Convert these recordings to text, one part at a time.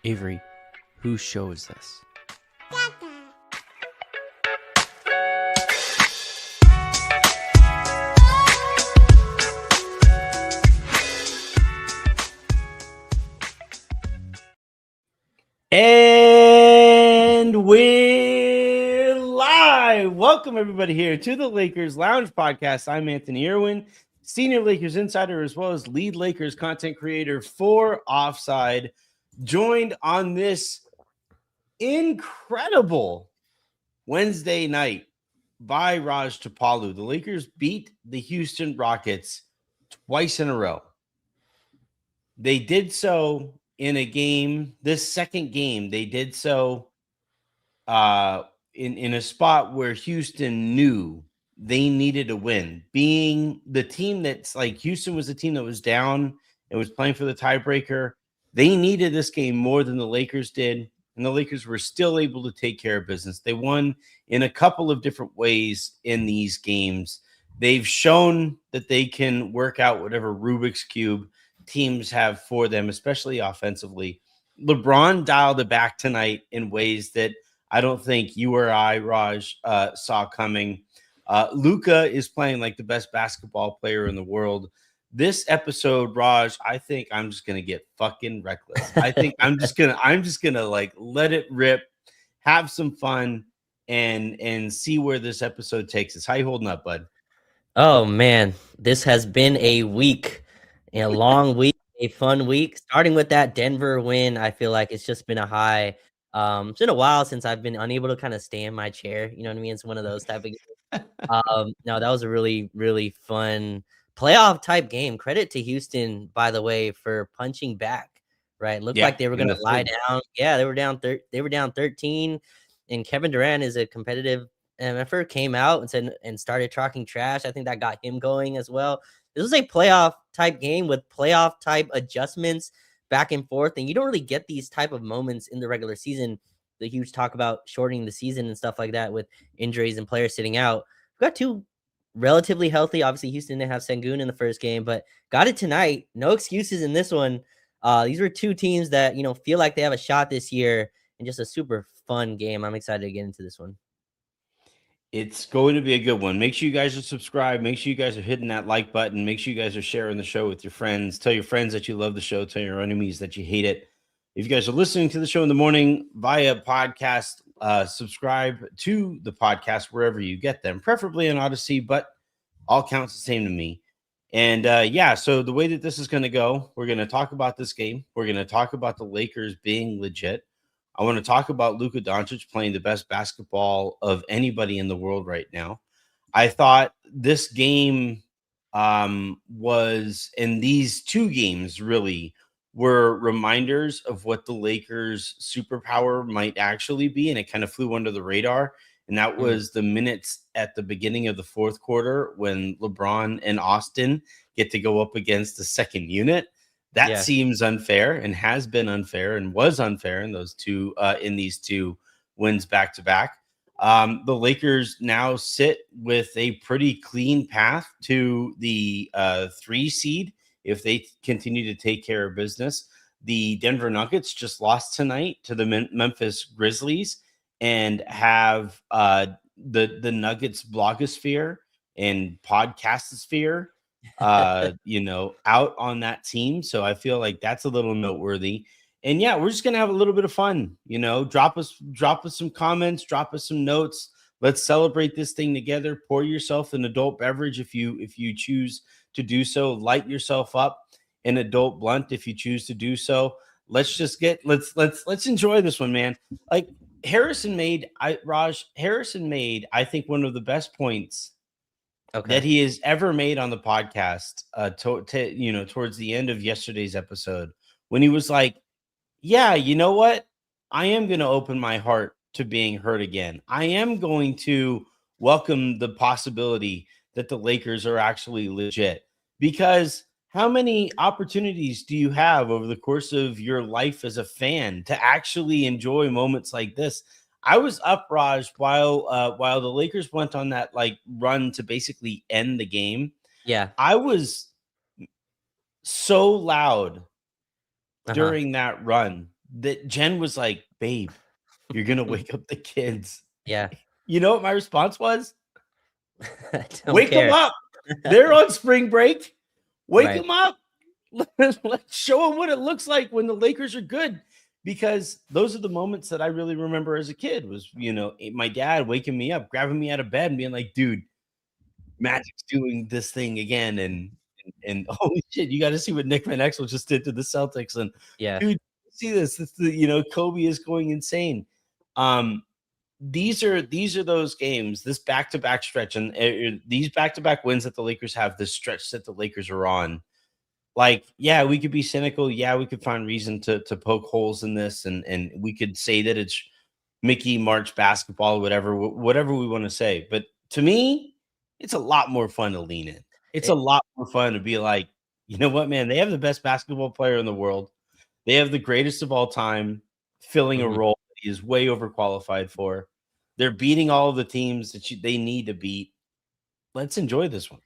Avery, whose show is this? And we're live. Welcome everybody here to the Lakers Lounge Podcast. I'm Anthony Irwin, senior Lakers insider, as well as lead Lakers content creator for Offside, joined on this incredible Wednesday night by Raj Tapalu. The Lakers beat the Houston Rockets twice in a row. They did so in a game, this second game, they did so in a spot where Houston knew they needed a win. Being the team that's like Houston was the team that was down and was playing for the tiebreaker. They needed this game more than the Lakers did, and the Lakers were still able to take care of business. They won in a couple of different ways in these games. They've shown that they can work out whatever Rubik's Cube teams have for them, especially offensively. LeBron dialed it back tonight in ways that I don't think you or I, Raj, saw coming. Luka is playing like the best basketball player in the world. This episode, Raj, I think I'm just gonna get fucking reckless. I think I'm just gonna like let it rip, have some fun, and see where this episode takes us. How you holding up, bud? Oh man, this has been a week, a long week, a fun week. Starting with that Denver win, I feel like it's just been a high. It's been a while since I've been unable to kind of stay in my chair. You know what I mean? It's one of those type of games. No, that was a really, really fun playoff type game. Credit to Houston, by the way, for punching back. Right, looked like they were going to lie down. Yeah, they were down. They were down 13, and Kevin Durant is a competitive MFer, came out and said and started talking trash. I think that got him going as well. This was a playoff type game with playoff type adjustments back and forth, and you don't really get these type of moments in the regular season. The huge talk about shortening the season and stuff like that with injuries and players sitting out. We've got two relatively healthy. Obviously, Houston didn't have Sengun in the first game, but got it tonight. No excuses in this one. These were two teams that, you know, feel like they have a shot this year, and just a super fun game. I'm excited to get into this one. It's going to be a good one. Make sure you guys are subscribed. Make sure you guys are hitting that like button. Make sure you guys are sharing the show with your friends. Tell your friends that you love the show. Tell your enemies that you hate it. If you guys are listening to the show in the morning via podcast, subscribe to the podcast wherever you get them, preferably on Odyssey, but all counts the same to me. And yeah, so the way that this is going to go, we're going to talk about this game. We're going to talk about the Lakers being legit. I want to talk about Luka Doncic playing the best basketball of anybody in the world right now. I thought this game was, and these two games really were reminders of what the Lakers' superpower might actually be, and it kind of flew under the radar. And that was the minutes at the beginning of the fourth quarter when LeBron and Austin get to go up against the second unit. That seems unfair and has been unfair and was unfair in those two in these two wins back to back. The Lakers now sit with a pretty clean path to the 3 seed if they continue to take care of business. The Denver Nuggets just lost tonight to the Memphis Grizzlies and have the Nuggets blogosphere and podcastosphere you know, out on that team. So I feel like that's a little noteworthy. And yeah, we're just gonna have a little bit of fun. You know, drop us some comments, drop us some notes. Let's celebrate this thing together. Pour yourself an adult beverage if you choose to do so. Light yourself up an adult blunt if you choose to do so. Let's enjoy this one, man. Like Harrison made, I think one of the best points that he has ever made on the podcast, you know, towards the end of yesterday's episode, when he was like, yeah, you know what? I am going to open my heart to being hurt again. I am going to welcome the possibility that the Lakers are actually legit, because how many opportunities do you have over the course of your life as a fan to actually enjoy moments like this? I was up, Raj, while the Lakers went on that like run to basically end the game. Yeah, I was so loud during that run that Jen was like, "Babe, you're gonna wake up the kids." Yeah. You know what my response was? I don't Wake them care. up. They're on spring break. Wake Right. them up. Let's show them what it looks like when the Lakers are good. Because those are the moments that I really remember as a kid was, my dad waking me up, grabbing me out of bed and being like, dude, Magic's doing this thing again. And holy shit, you got to see what Nick Van Exel just did to the Celtics. And Yeah. dude, see this. It's Kobe is going insane. These are those games, this back-to-back stretch, and these back-to-back wins that the Lakers have, this stretch that the Lakers are on. Like, yeah, we could be cynical. Yeah, we could find reason to poke holes in this, and we could say that it's Mickey March basketball, whatever we want to say. But to me, it's a lot more fun to lean in. It's a It, lot more fun to be like, you know what, man? They have the best basketball player in the world. They have the greatest of all time filling a mhm. role that he is way overqualified for. They're beating all of the teams that they need to beat. Let's enjoy this one.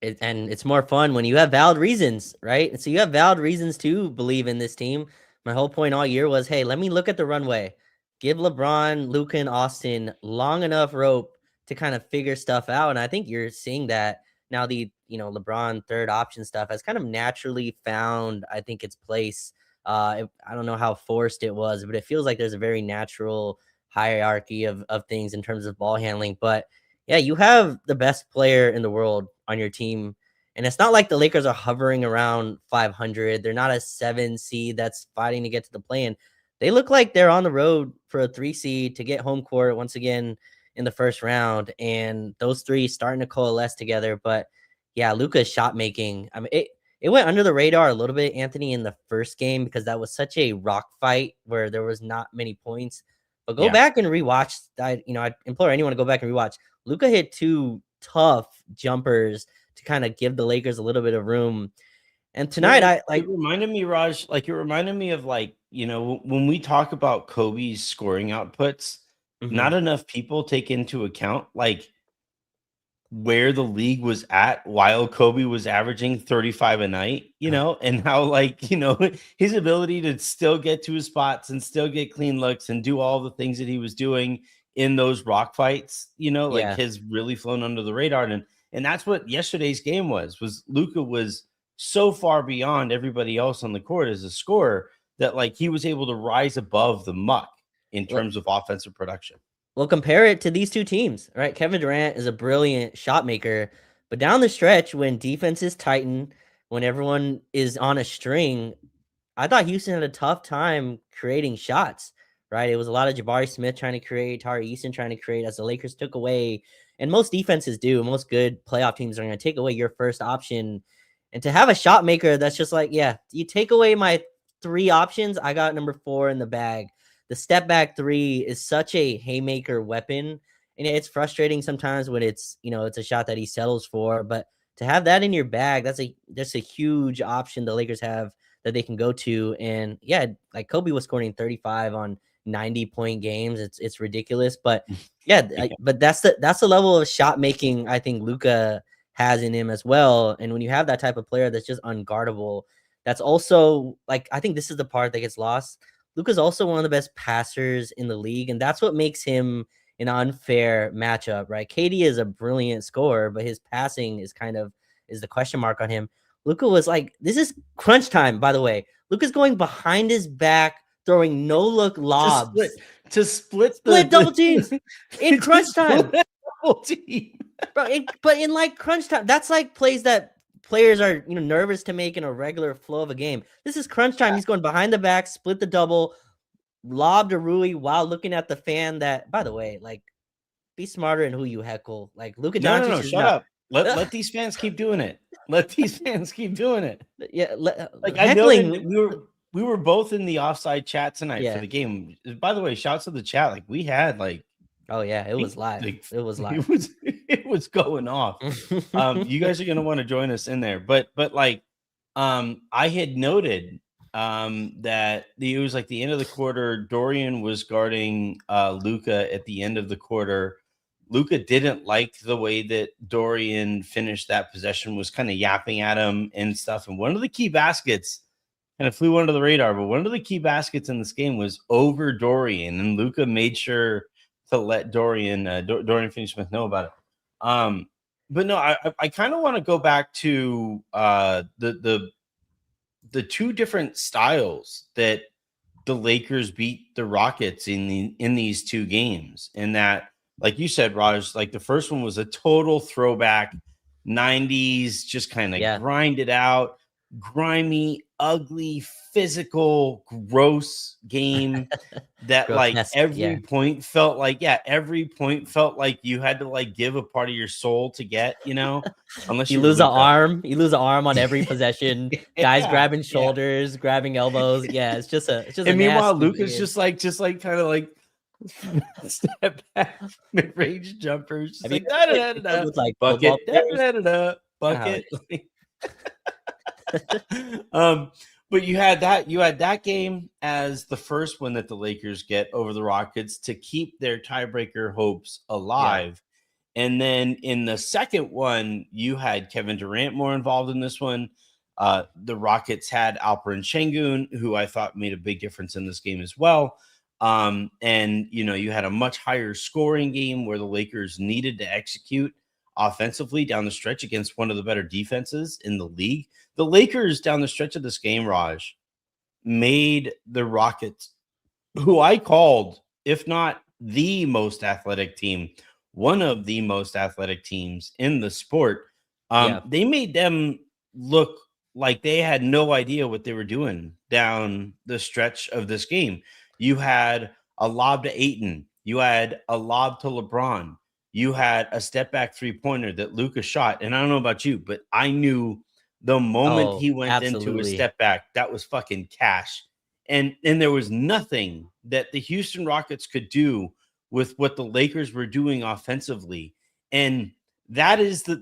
And it's more fun when you have valid reasons, right? And so you have valid reasons to believe in this team. My whole point all year was, hey, let me look at the runway. Give LeBron, Luka, and Austin long enough rope to kind of figure stuff out. And I think you're seeing that now. The LeBron third option stuff has kind of naturally found, I think, its place. I don't know how forced it was, but it feels like there's a very natural hierarchy of things in terms of ball handling. But yeah, you have the best player in the world on your team. And it's not like the Lakers are hovering around 500. They're not a 7 seed that's fighting to get to the play-in. They look like they're on the road for a 3 seed to get home court once again in the first round. And those three starting to coalesce together. But yeah, Luka's shot making. I mean, it went under the radar a little bit, Anthony, in the first game because that was such a rock fight where there was not many points. But go Yeah. back and rewatch. I implore anyone to go back and rewatch. Luka hit 2 tough jumpers to kind of give the Lakers a little bit of room. And tonight, it reminded me, Raj, like it reminded me of when we talk about Kobe's scoring outputs, not enough people take into account where the league was at while Kobe was averaging 35 a night, and how his ability to still get to his spots and still get clean looks and do all the things that he was doing in those rock fights, yeah. has really flown under the radar. And that's what yesterday's game was Luka was so far beyond everybody else on the court as a scorer that he was able to rise above the muck in terms of offensive production. Well, compare it to these two teams, right? Kevin Durant is a brilliant shot maker, but down the stretch, when defenses tighten, when everyone is on a string, I thought Houston had a tough time creating shots, right? It was a lot of Jabari Smith trying to create, Tari Eason trying to create as the Lakers took away, and most defenses do. Most good playoff teams are going to take away your first option. And to have a shot maker that's just like, yeah, you take away my 3 options, I got number 4 in the bag. The step back 3 is such a haymaker weapon. And it's frustrating sometimes when it's a shot that he settles for. But to have that in your bag, that's a huge option the Lakers have that they can go to. And yeah, like Kobe was scoring 35 on 90-point games. It's ridiculous. But yeah, but that's the level of shot making I think Luka has in him as well. And when you have that type of player that's just unguardable, that's also I think this is the part that gets lost. Luka's also one of the best passers in the league, and that's what makes him an unfair matchup, right? KD is a brilliant scorer, but his passing is the question mark on him. Luka was this is crunch time, by the way. Luka's going behind his back, throwing no look lobs to split double teams in crunch time. Double team. Bro, but in crunch time, that's plays that players are nervous to make in a regular flow of a game. This is crunch time. He's going behind the back, split the double, lobbed a Rui while looking at the fan. That, by the way, be smarter in who you heckle. Luka Doncic. No, shut up. Let these fans keep doing it. Let these fans keep doing it. Yeah, I know we were both in the offside chat tonight for the game. By the way, shouts to the chat. We had oh yeah, it was live. It was live. It was going off. You guys are gonna want to join us in there, but I had noted that it was the end of the quarter. Dorian was guarding Luka at the end of the quarter. Luka didn't like the way that Dorian finished that possession, was kind of yapping at him and stuff. And one of the key baskets kind of flew under the radar. But one of the key baskets in this game was over Dorian, and Luka made sure to let Dorian Finney-Smith know about it. But no, I kind of want to go back to the two different styles that the Lakers beat the Rockets in these two games. And that, like you said, Raj, like the first one was a total throwback 90s, just kind of grind it out, grimy, ugly, physical, gross game that like every point felt like you had to like give a part of your soul to get, unless you you were lose an Luka. arm. You lose an arm on every possession. Guys grabbing shoulders, grabbing elbows. Yeah, it's just a and meanwhile, nasty Luka's game. just like kind of like step back mid-range jumpers. Just like da da da da with like bucket, da da da da bucket. But you had that game as the first one that the Lakers get over the Rockets to keep their tiebreaker hopes alive. And then in the second one, you had Kevin Durant more involved in this one. The Rockets had Alperen Şengün, who I thought made a big difference in this game as well. And you had a much higher scoring game where the Lakers needed to execute offensively down the stretch against one of the better defenses in the league. The Lakers down the stretch of this game, Raj, made the Rockets, who I called, if not the most athletic team, one of the most athletic teams in the sport. They made them look like they had no idea what they were doing down the stretch of this game. You had a lob to Ayton. You had a lob to LeBron. You had a step back 3-pointer that Luka shot. And I don't know about you, but I knew the moment he went into a step back, that was fucking cash. And there was nothing that the Houston Rockets could do with what the Lakers were doing offensively. And that's the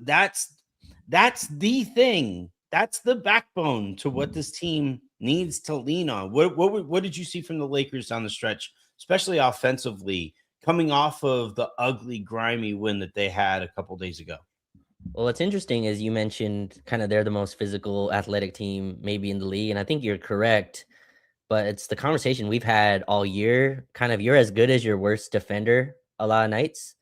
thing. That's the backbone to what this team needs to lean on. What did you see from the Lakers down the stretch, especially offensively, coming off of the ugly, grimy win that they had a couple days ago? Well, what's interesting is you mentioned kind of they're the most physical, athletic team maybe in the league, and I think you're correct. But it's the conversation we've had all year. Kind of, you're as good as your worst defender a lot of nights,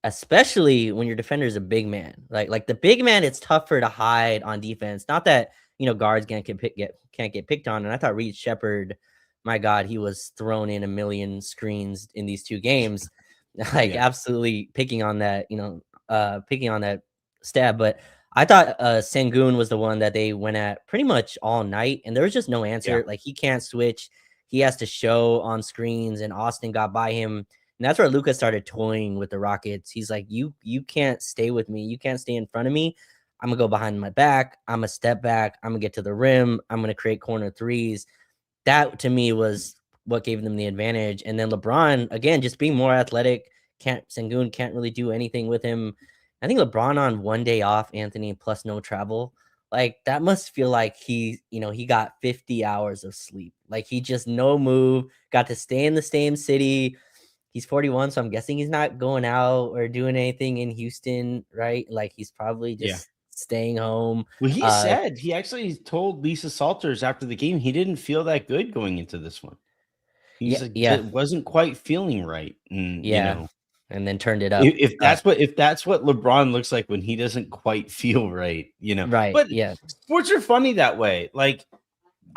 especially when your defender is a big man. Like the big man, it's tougher to hide on defense. Not that guards can't get picked on. And I thought Reed Shepherd, my God, he was thrown in a million screens in these two games, absolutely picking on that stab. But I thought Sengun was the one that they went at pretty much all night, and there was just no answer. Like he can't switch. He has to show on screens, and Austin got by him. And that's where Luka started toying with the Rockets. He's like, you can't stay with me. You can't stay in front of me. I'm going to go behind my back. I'm going to step back. I'm going to get to the rim. I'm going to create corner threes. That, to me, was what gave them the advantage. And then LeBron, again, just being more athletic. Sengun can't really do anything with him. I think LeBron on 1 day off, Anthony, plus no travel. Like, that must feel like he got 50 hours of sleep. Like, he just no move, got to stay in the same city. He's 41, so I'm guessing he's not going out or doing anything in Houston, right? Like, he's probably just staying home. Well, he actually told Lisa Salters after the game he didn't feel that good going into this one. He's it wasn't quite feeling right. And, and then turned it up. If that's what LeBron looks like when he doesn't quite feel right, Right. But sports are funny that way. Like,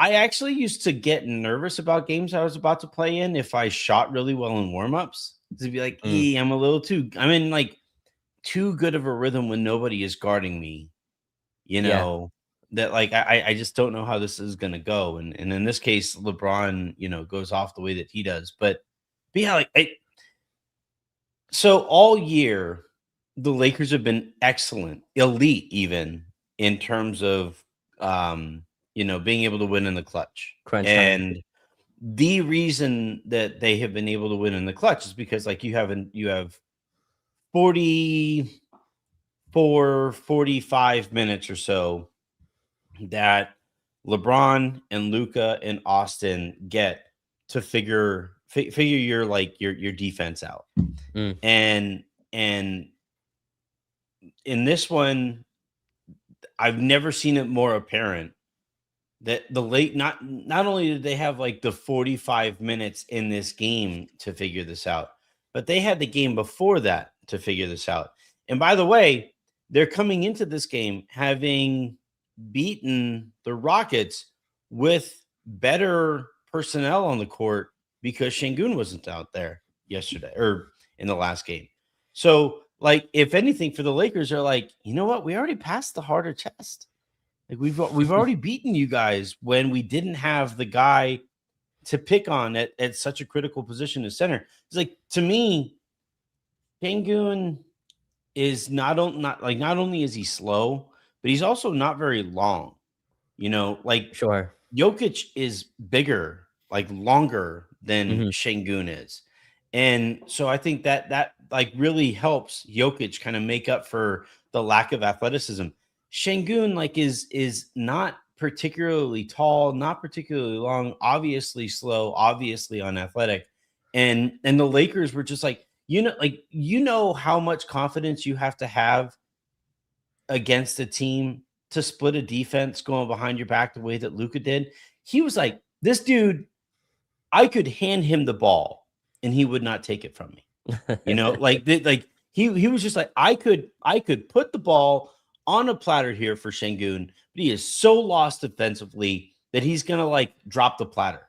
I actually used to get nervous about games I was about to play in if I shot really well in warmups. To be like, I'm in like too good of a rhythm when nobody is guarding me. That like I just don't know how this is gonna go. And in this case, LeBron, goes off the way that he does. But yeah, so all year, the Lakers have been excellent, elite even in terms of being able to win in the clutch. Crunch and time. The reason that they have been able to win in the clutch is because like you have 45 minutes or so that LeBron and Luka and Austin get to figure your defense out. And in this one, I've never seen it more apparent that the late not only did they have like the 45 minutes in this game to figure this out, but they had the game before that to figure this out. And by the way, they're coming into this game having beaten the Rockets with better personnel on the court because Şengün wasn't out there yesterday or in the last game. So, like, if anything, for the Lakers, they're like, you know what? We already passed the harder test. Like we've already beaten you guys when we didn't have the guy to pick on at such a critical position as center. It's like, to me, Şengün is not only is he slow, but he's also not very long. Like Sure. Jokic is bigger, like longer than Mhm. Şengün is. And so I think that like really helps Jokic kind of make up for the lack of athleticism. Şengün like is not particularly tall, not particularly long, obviously slow, obviously unathletic. And the Lakers were just like, how much confidence you have to have against a team to split a defense going behind your back the way that Luka did. He was like, this dude, I could hand him the ball and he would not take it from me. He was just like, I could put the ball on a platter here for Şengün, but he is so lost defensively that he's gonna like drop the platter.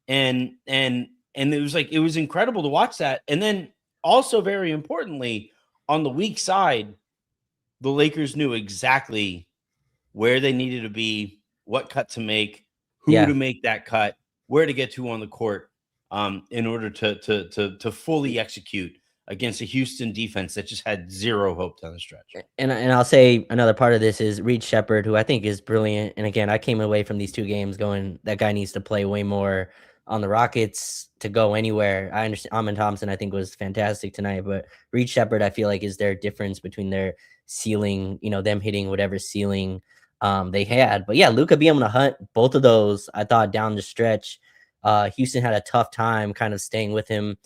And it was incredible to watch that. And then also very importantly, on the weak side, the Lakers knew exactly where they needed to be, what cut to make, who to make that cut, where to get to on the court, in order to fully execute against a Houston defense that just had zero hope down the stretch. And I'll say another part of this is Reed Shepherd, who I think is brilliant. And again, I came away from these 2 games going, that guy needs to play way more on the Rockets to go anywhere. I understand Amin Thompson, I think, was fantastic tonight, but Reed Shepherd, I feel like, is their difference between their ceiling, them hitting whatever ceiling they had. But yeah, Luka being able to hunt both of those, I thought down the stretch, Houston had a tough time kind of staying with him.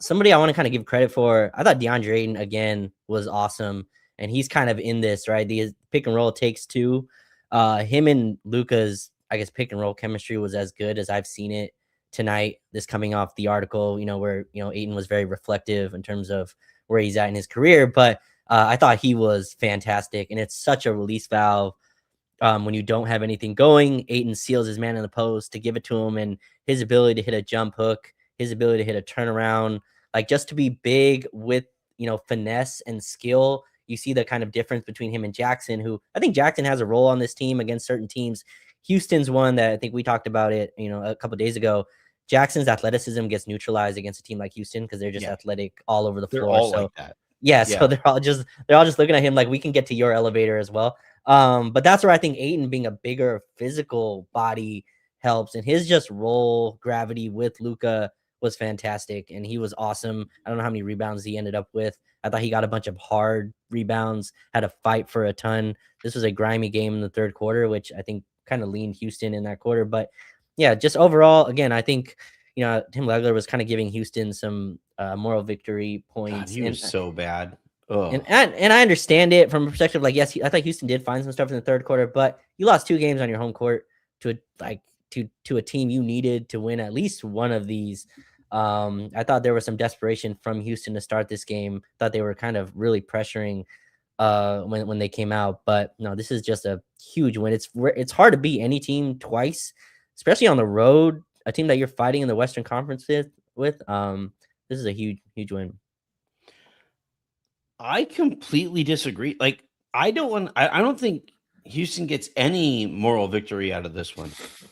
Somebody I want to kind of give credit for, I thought DeAndre Ayton again was awesome, and he's kind of in this, right? The pick and roll takes 2. Him and Luka's, I guess, pick and roll chemistry was as good as I've seen it tonight. This coming off the article, where Ayton was very reflective in terms of where he's at in his career, but I thought he was fantastic, and it's such a release valve. When you don't have anything going, Ayton seals his man in the post to give it to him, and his ability to hit a jump hook, his ability to hit a turnaround, like just to be big with, finesse and skill. You see the kind of difference between him and Jackson, who I think Jackson has a role on this team against certain teams. Houston's one that I think we talked about it, a couple of days ago. Jackson's athleticism gets neutralized against a team like Houston because they're just athletic all over the floor. They're all like that. Yeah, so they're all just looking at him like, we can get to your elevator as well. But that's where I think Ayton being a bigger physical body helps, and his just roll gravity with Luka was fantastic, and he was awesome. I don't know how many rebounds he ended up with. I thought he got a bunch of hard rebounds, had to fight for a ton. This was a grimy game in the third quarter, which I think kind of leaned Houston in that quarter. But yeah, just overall, again, I think, Tim Legler was kind of giving Houston some moral victory points. God, he was so bad. And I understand it from a perspective, like, yes, I thought Houston did find some stuff in the third quarter, but you lost 2 games on your home court to a team you needed to win at least one of these. I thought there was some desperation from Houston to start this game. Thought they were kind of really pressuring when they came out, but no, this is just a huge win. It's hard to beat any team twice, especially on the road. A team that you're fighting in the Western Conference with. This is a huge win. I completely disagree. Like, I don't think Houston gets any moral victory out of this one.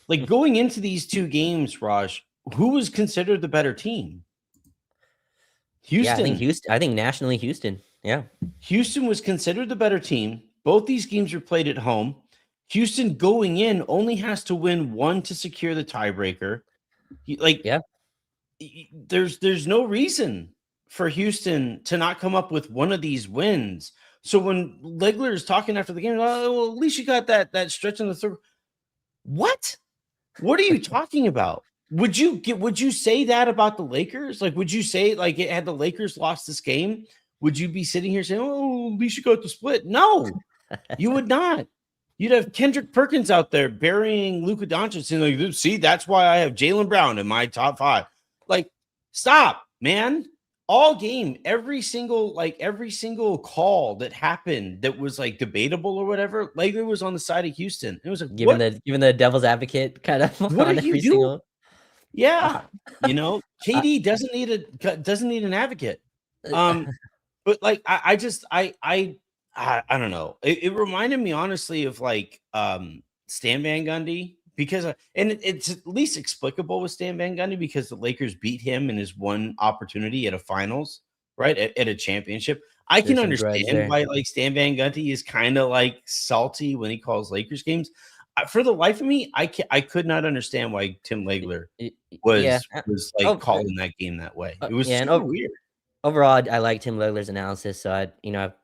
Like, going into these 2 games, Raj, who was considered the better team? Houston. Yeah, I think nationally, Houston. Yeah. Houston was considered the better team. Both these games were played at home. Houston going in only has to win 1 to secure the tiebreaker. There's no reason for Houston to not come up with one of these wins. So when Legler is talking after the game, well, at least you got that stretch in the third. What are you talking about? Would you say that about the Lakers? Like, would you say, like, had the Lakers lost this game, would you be sitting here saying, oh, at least you got the split? No, you would not. You'd have Kendrick Perkins out there burying Luka Doncic and like, see, that's why I have Jaylen Brown in my top 5. Like, stop, man. All game, every single call that happened that was like debatable or whatever, Laker was on the side of Houston. It was like, Giving the devil's advocate kind of what on are you every doing? single. Yeah, KD doesn't need an advocate. But like I don't know. It reminded me honestly of like Stan Van Gundy because and it's at least explicable with Stan Van Gundy because the Lakers beat him in his one opportunity at a finals, right? At a championship. I can There's some grudge understand there. why like Stan Van Gundy is kind of like salty when he calls Lakers games. For the life of me, I could not understand why Tim Legler Yeah. was like calling that game that way. It was Yeah, and super weird. overall, I liked Tim Legler's analysis, so I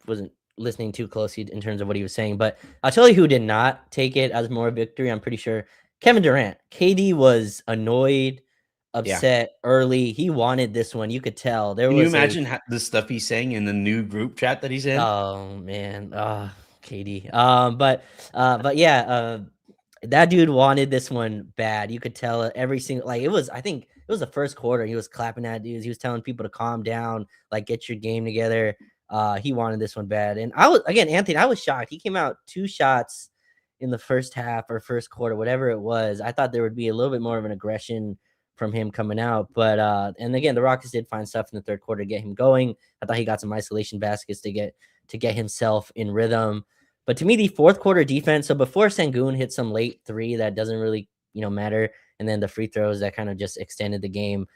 wasn't listening too closely in terms of what he was saying. But I'll tell you who did not take it as more victory. I'm pretty sure Kevin Durant. KD was annoyed, Yeah. upset early. He wanted this one. You could tell there Can you was imagine the stuff he's saying in the new group chat that he's in? oh man, KD. But yeah, that dude wanted this one bad. You could tell every single like it was. I think it was the first quarter. He was clapping at dudes. He was telling people to calm down, like get your game together. He wanted this one bad, and I was again, Anthony. I was shocked. He came out 2 shots in the first half or first quarter, whatever it was. I thought there would be a little bit more of an aggression from him coming out, but and again, the Rockets did find stuff in the third quarter to get him going. I thought he got some isolation baskets to get himself in rhythm. But to me, the fourth quarter defense, so before Sengun hit some late 3 that doesn't really, matter, and then the free throws that kind of just extended the game.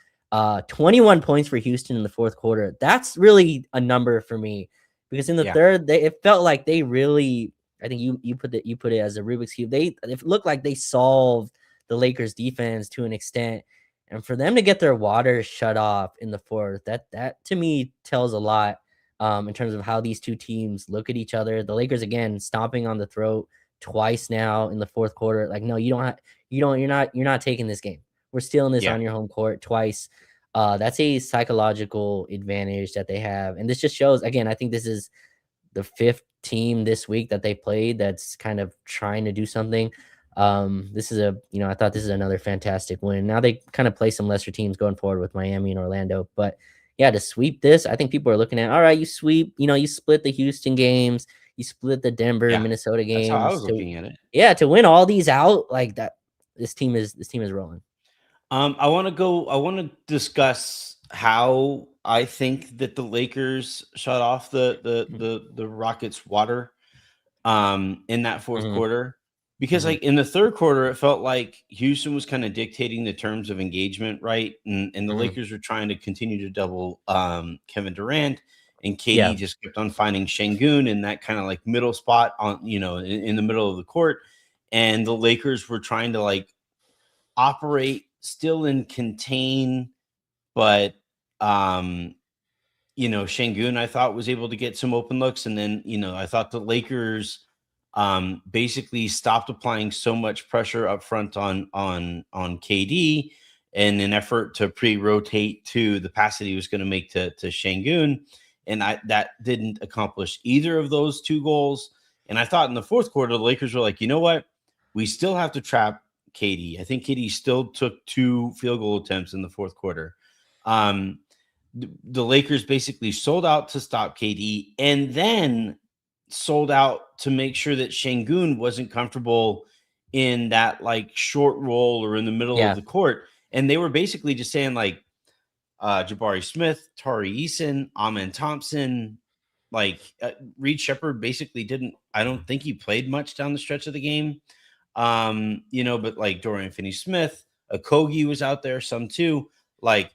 21 points for Houston in the fourth quarter. That's really a number for me because in the third, it felt like they really, I think you put it as a Rubik's Cube. It looked like they solved the Lakers defense to an extent. And for them to get their water shut off in the fourth, that to me tells a lot. In terms of how these two teams look at each other. The Lakers again stomping on the throat twice now in the fourth quarter. Like, no, you're not taking this game. We're stealing this on your home court twice. That's a psychological advantage that they have. And this just shows, again, I think this is the 5th team this week that they played that's kind of trying to do something. This is I thought this is another fantastic win. Now they kind of play some lesser teams going forward with Miami and Orlando, but yeah, to sweep this, I think people are looking at, all right, you sweep, you split the Houston games, you split the Denver and Minnesota games. That's how I was looking at it. Yeah, to win all these out like that, this team is rolling. I want to discuss how I think that the Lakers shut off the Rockets' water in that fourth quarter. Because like in the third quarter, it felt like Houston was kind of dictating the terms of engagement, right? And the Lakers were trying to continue to double Kevin Durant, and KD just kept on finding Şengün in that kind of like middle spot on, in the middle of the court. And the Lakers were trying to like operate still in contain, but Şengün I thought was able to get some open looks, and then I thought the Lakers basically stopped applying so much pressure up front on KD in an effort to pre-rotate to the pass that he was going to make to Şengün, and that didn't accomplish either of those 2 goals. And I thought in the fourth quarter the Lakers were like, you know what, we still have to trap KD. I think KD still took 2 field goal attempts in the fourth quarter. The Lakers basically sold out to stop KD, and then sold out to make sure that Şengün wasn't comfortable in that like short roll or in the middle of the court. And they were basically just saying like Jabari Smith, Tari Eason, Amen Thompson, like Reed Shepherd basically I don't think he played much down the stretch of the game. But like Dorian Finney-Smith, Okogie was out there, some too. Like,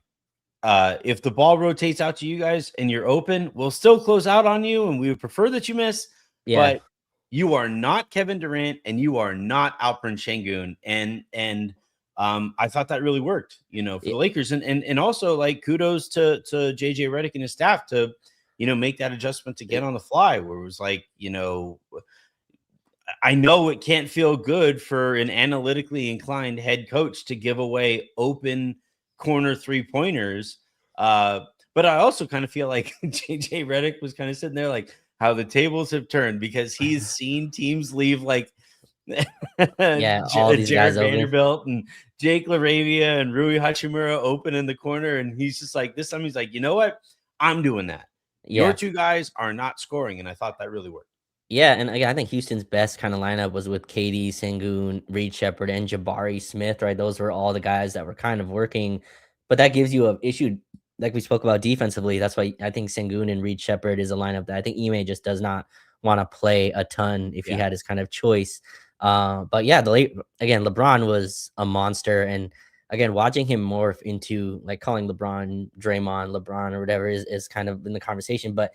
if the ball rotates out to you guys and you're open, we'll still close out on you, and we would prefer that you miss. But you are not Kevin Durant, and you are not Alperen Şengün. And I thought that really worked, for the Lakers. And also like kudos to JJ Redick and his staff to, make that adjustment to get on the fly, where it was like, I know it can't feel good for an analytically inclined head coach to give away open corner 3-pointers. But I also kind of feel like JJ Redick was kind of sitting there like how the tables have turned, because he's seen teams leave like Yeah, all these guys Jared open. Vanderbilt and Jake LaRavia and Rui Hachimura open in the corner. And he's just like, this time he's like, you know what? I'm doing that. Your Yeah. two guys are not scoring. And I thought that really worked. Yeah, and again, I think Houston's best kind of lineup was with KD, Sengun, Reed Shepard, and Jabari Smith, right? Those were all the guys that were kind of working, but that gives you an issue, like we spoke about defensively. That's why I think Sengun and Reed Shepard is a lineup that I think Ime just does not want to play a ton if he Yeah. had his kind of choice. But yeah, again, LeBron was a monster, and again, watching him morph into like calling LeBron Draymond, LeBron or whatever is kind of in the conversation, but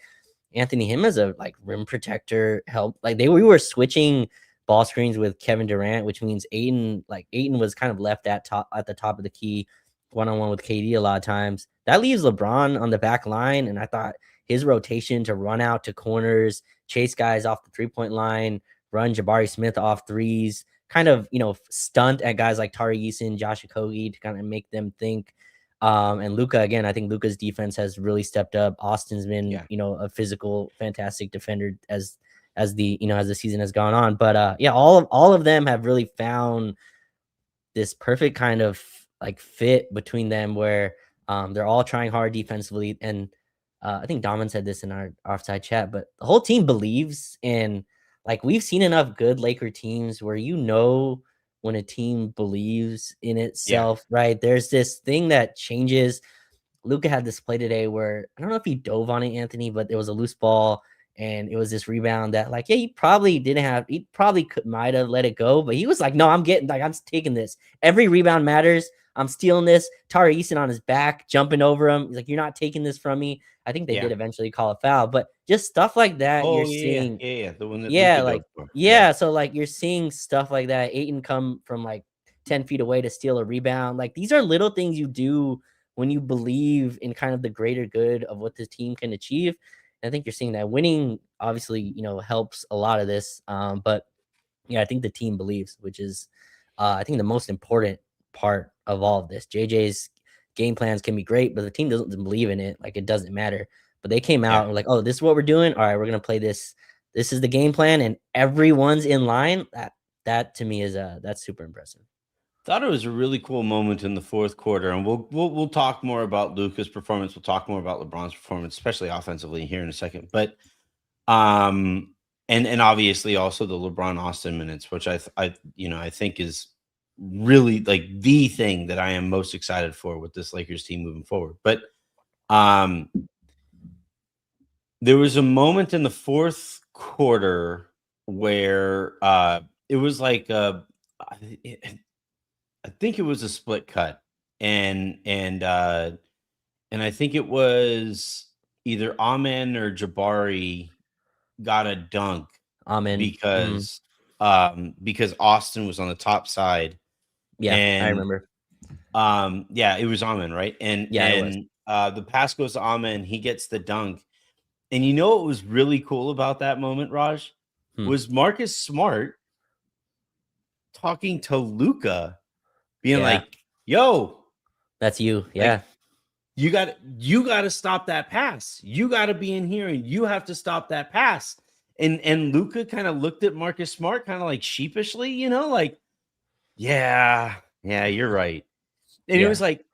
Anthony, him as a like rim protector help. Like we were switching ball screens with Kevin Durant, which means Ayton was kind of left at the top of the key, one-on-one with KD a lot of times. That leaves LeBron on the back line, and I thought his rotation to run out to corners, chase guys off the 3-point line, run Jabari Smith off threes, kind of stunt at guys like Tari Eason, Josh Okogie to kind of make them think. And Luka, again, I think Luka's defense has really stepped up. Austin's been, a physical, fantastic defender as the season has gone on. But yeah, all of them have really found this perfect kind of like fit between them where they're all trying hard defensively. And I think Daman said this in our offside chat, but the whole team believes in, like, we've seen enough good Laker teams where when a team believes in Yeah. itself, right? There's this thing that changes. Luka had this play today where I don't know if he dove on it, Anthony, but there was a loose ball and it was this rebound that, like, yeah, he probably might have let it go, but he was like, no, I'm taking this. Every rebound matters. I'm stealing this. Tari Eason on his back, jumping over him. He's like, you're not taking this from me. I think they did eventually call a foul, but just stuff like that you're Oh, yeah. seeing. Yeah. The one that Yeah, Luka like, dove for. yeah, so, like, you're seeing stuff like that. Ayton come from, like, 10 feet away to steal a rebound. Like, these are little things you do when you believe in kind of the greater good of what this team can achieve. And I think you're seeing that. Winning, obviously, helps a lot of this. But, yeah, I think the team believes, which is, I think, the most important part of all of this. JJ's game plans can be great, but the team doesn't believe in it. Like, it doesn't matter. But they came out and like, oh, this is what we're doing. All right, we're gonna play this. This is the game plan, and everyone's in line. That to me is that's super impressive. Thought it was a really cool moment in the fourth quarter, and we'll talk more about Luka's performance. We'll talk more about LeBron's performance, especially offensively, here in a second. But and obviously also the LeBron Austin minutes, which I think is really like the thing that I am most excited for with this Lakers team moving forward. But there was a moment in the fourth quarter where it was like I think it was a split cut, and I think it was either Amen or Jabari got a dunk Amen. because Austin was on the top side, Yeah, I and remember. yeah, it was Amen, right? And Yeah, it was. the pass goes to Amen, he gets the dunk, and you know what was really cool about that moment, Raj, was Marcus Smart talking to Luka, being Yeah, like, "Yo, that's you. like." Yeah, You got to stop that pass. You got to be in here and you have to stop that pass. And Luka kind of looked at Marcus Smart kind of like sheepishly, like, yeah, you're right. And it yeah. was like,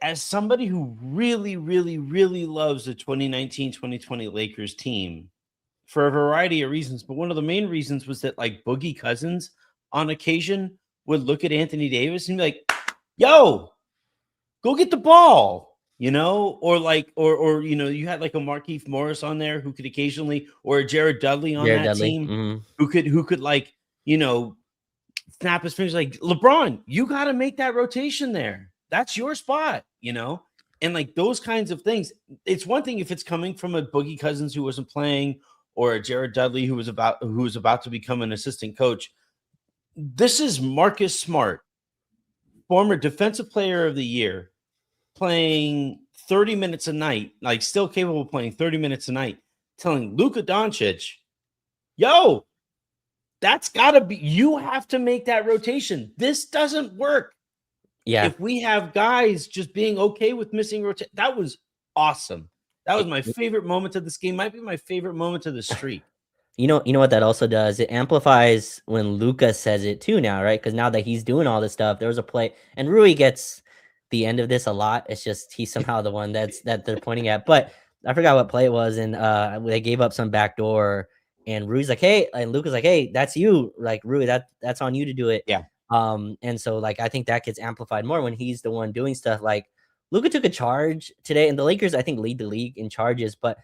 as somebody who really, really, really loves the 2019-2020 Lakers team for a variety of reasons, but one of the main reasons was that like Boogie Cousins on occasion would look at Anthony Davis and be like, yo, go get the ball, or like, or you had like a Markieff Morris on there who could occasionally, or a Jared Dudley on Jared that Dudley. team who could like, snap his fingers like, LeBron, you got to make that rotation there. That's your spot, and like those kinds of things. It's one thing if it's coming from a Boogie Cousins who wasn't playing, or a Jared Dudley who was about to become an assistant coach. This is Marcus Smart, former defensive player of the year, playing 30 minutes a night, like still capable of playing 30 minutes a night, telling Luka Doncic, yo, that's got to be, you have to make that rotation. This doesn't work. Yeah. If we have guys just being okay with missing rotation, that was awesome. That was my favorite moment of this game. Might be my favorite moment of the streak. You know what that also does? It amplifies when Luka says it too now, right? Because now that he's doing all this stuff, there was a play, and Rui gets the end of this a lot. It's just he's somehow the one that they're pointing at. But I forgot what play it was, and they gave up some backdoor, and Rui's like, "Hey," and Luka's like, "Hey, that's you, like Rui, that's on you to do it." Yeah. And so like I think that gets amplified more when he's the one doing stuff. Like Luka took a charge today, and the Lakers I think lead the league in charges, but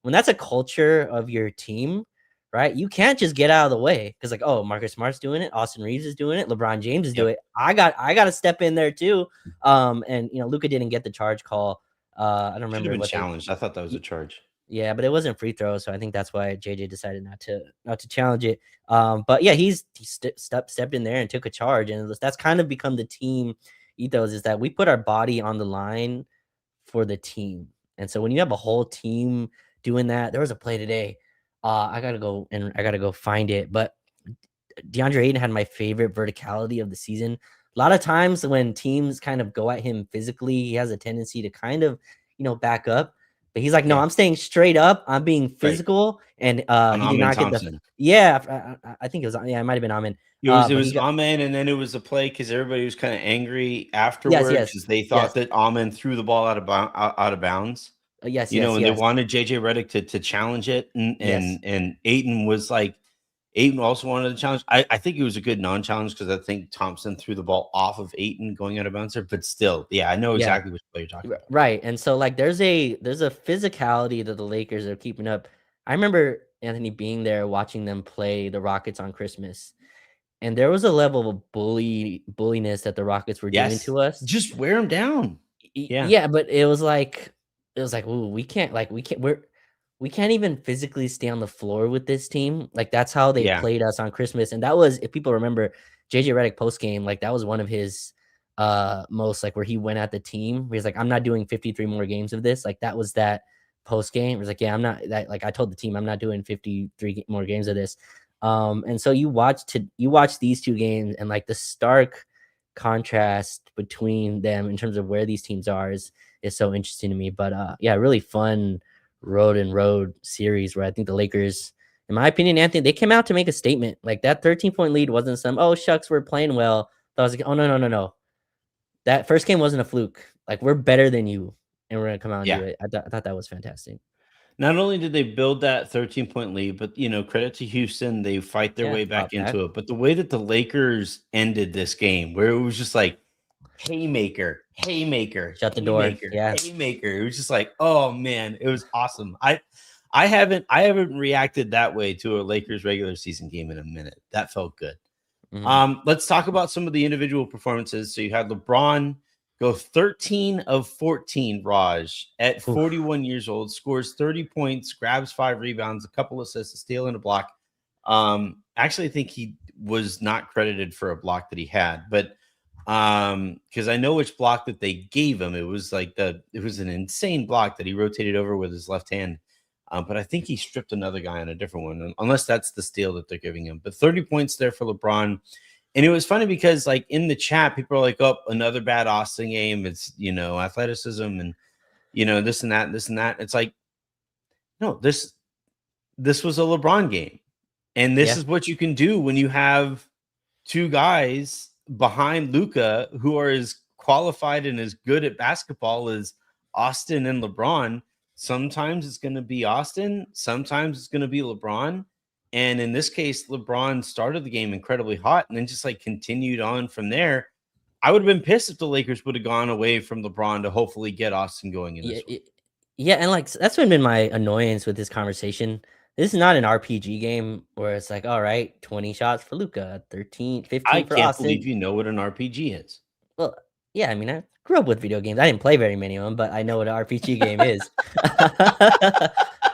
when that's a culture of your team, right? You can't just get out of the way because, like, oh, Marcus Smart's doing it, Austin Reeves is doing it, LeBron James is Yep. doing it. I got to step in there too. And Luka didn't get the charge call. I don't Should have remember been what they. challenged. I thought that was a charge. Yeah, but it wasn't free throw, so I think that's why JJ decided not to challenge it. But yeah, he stepped in there and took a charge, and that's kind of become the team ethos is that we put our body on the line for the team. And so when you have a whole team doing that, there was a play today. I gotta go find it. But DeAndre Ayton had my favorite verticality of the season. A lot of times when teams kind of go at him physically, he has a tendency to kind of, back up. But he's like, no, Yeah. I'm staying straight up. I'm being Right. physical. And On he did Amen not get the. Thompson. Yeah, I think it was. Yeah, it might have been Amen. It was But he got. Amen, and then it was a play because everybody was kind of angry Yes, afterwards yes, because they yes, thought that Amen threw the ball out of bounds. yes, yes, And they yes, wanted JJ Redick to challenge it, and yes. and Aiton was like, Aiton also wanted to challenge. I think it was a good non-challenge because I think Thompson threw the ball off of Aiton going out of bounds there, but still, yeah, I know Yeah. exactly which play you're talking about. Right. And so like there's a physicality that the Lakers are keeping up. I remember Anthony being there watching them play the Rockets on Christmas. And there was a level of bulliness that the Rockets were doing Yes, to us. just wear them down. Yeah, Yeah, but it was like, ooh, we can't even physically stay on the floor with this team. Like that's how they yeah, played us on Christmas. And that was, if people remember, JJ Redick post game, like that was one of his most like where he went at the team. He's like, I'm not doing 53 more games of this. Like that was that post game. It was like, yeah, I'm not that, like I told the team I'm not doing 53 more games of this. And so you watch these two games, and like the stark contrast between them in terms of where these teams are is so interesting to me. But yeah, really fun road series where I think the Lakers, in my opinion, Anthony, they came out to make a statement. Like that 13-point lead wasn't some, oh shucks, we're playing well. I was like, oh no. That first game wasn't a fluke. Like we're better than you, and we're gonna come out and do yeah. it. I thought that was fantastic. Not only did they build that 13-point lead, but credit to Houston, they fight their Yeah, way back fought back. into it. But the way that the Lakers ended this game, where it was just like haymaker, haymaker, Shut the door. haymaker, Yeah. haymaker. It was just like, oh man, it was awesome. I haven't reacted that way to a Lakers regular season game in a minute. That felt good. Let's talk about some of the individual performances. So you had LeBron go 13 of 14, Raj, at 41 years old, scores 30 points, grabs 5 rebounds, a couple assists, a steal, and a block. Actually, I think he was not credited for a block that he had, but because I know which block that they gave him. It was an insane block that he rotated over with his left hand. But I think he stripped another guy on a different one, unless that's the steal that they're giving him. But 30 points there for LeBron. And it was funny because, like, in the chat, people are like, oh, another bad Austin game. It's, athleticism and, this and that, this and that. It's like, no, this was a LeBron game. And this is what you can do when you have two guys behind Luka who are as qualified and as good at basketball as Austin and LeBron. Sometimes it's going to be Austin. Sometimes it's going to be LeBron. And in this case, LeBron started the game incredibly hot and then just like continued on from there. I would have been pissed if the Lakers would have gone away from LeBron to hopefully get Austin going in this one. Yeah, and like that's been my annoyance with this conversation. This is not an RPG game where it's like, all right, 20 shots for Luka, 13, 15 I for can't Austin. believe you know what an RPG is. Well, yeah, I mean, I grew up with video games. I didn't play very many of them, but I know what an RPG game is.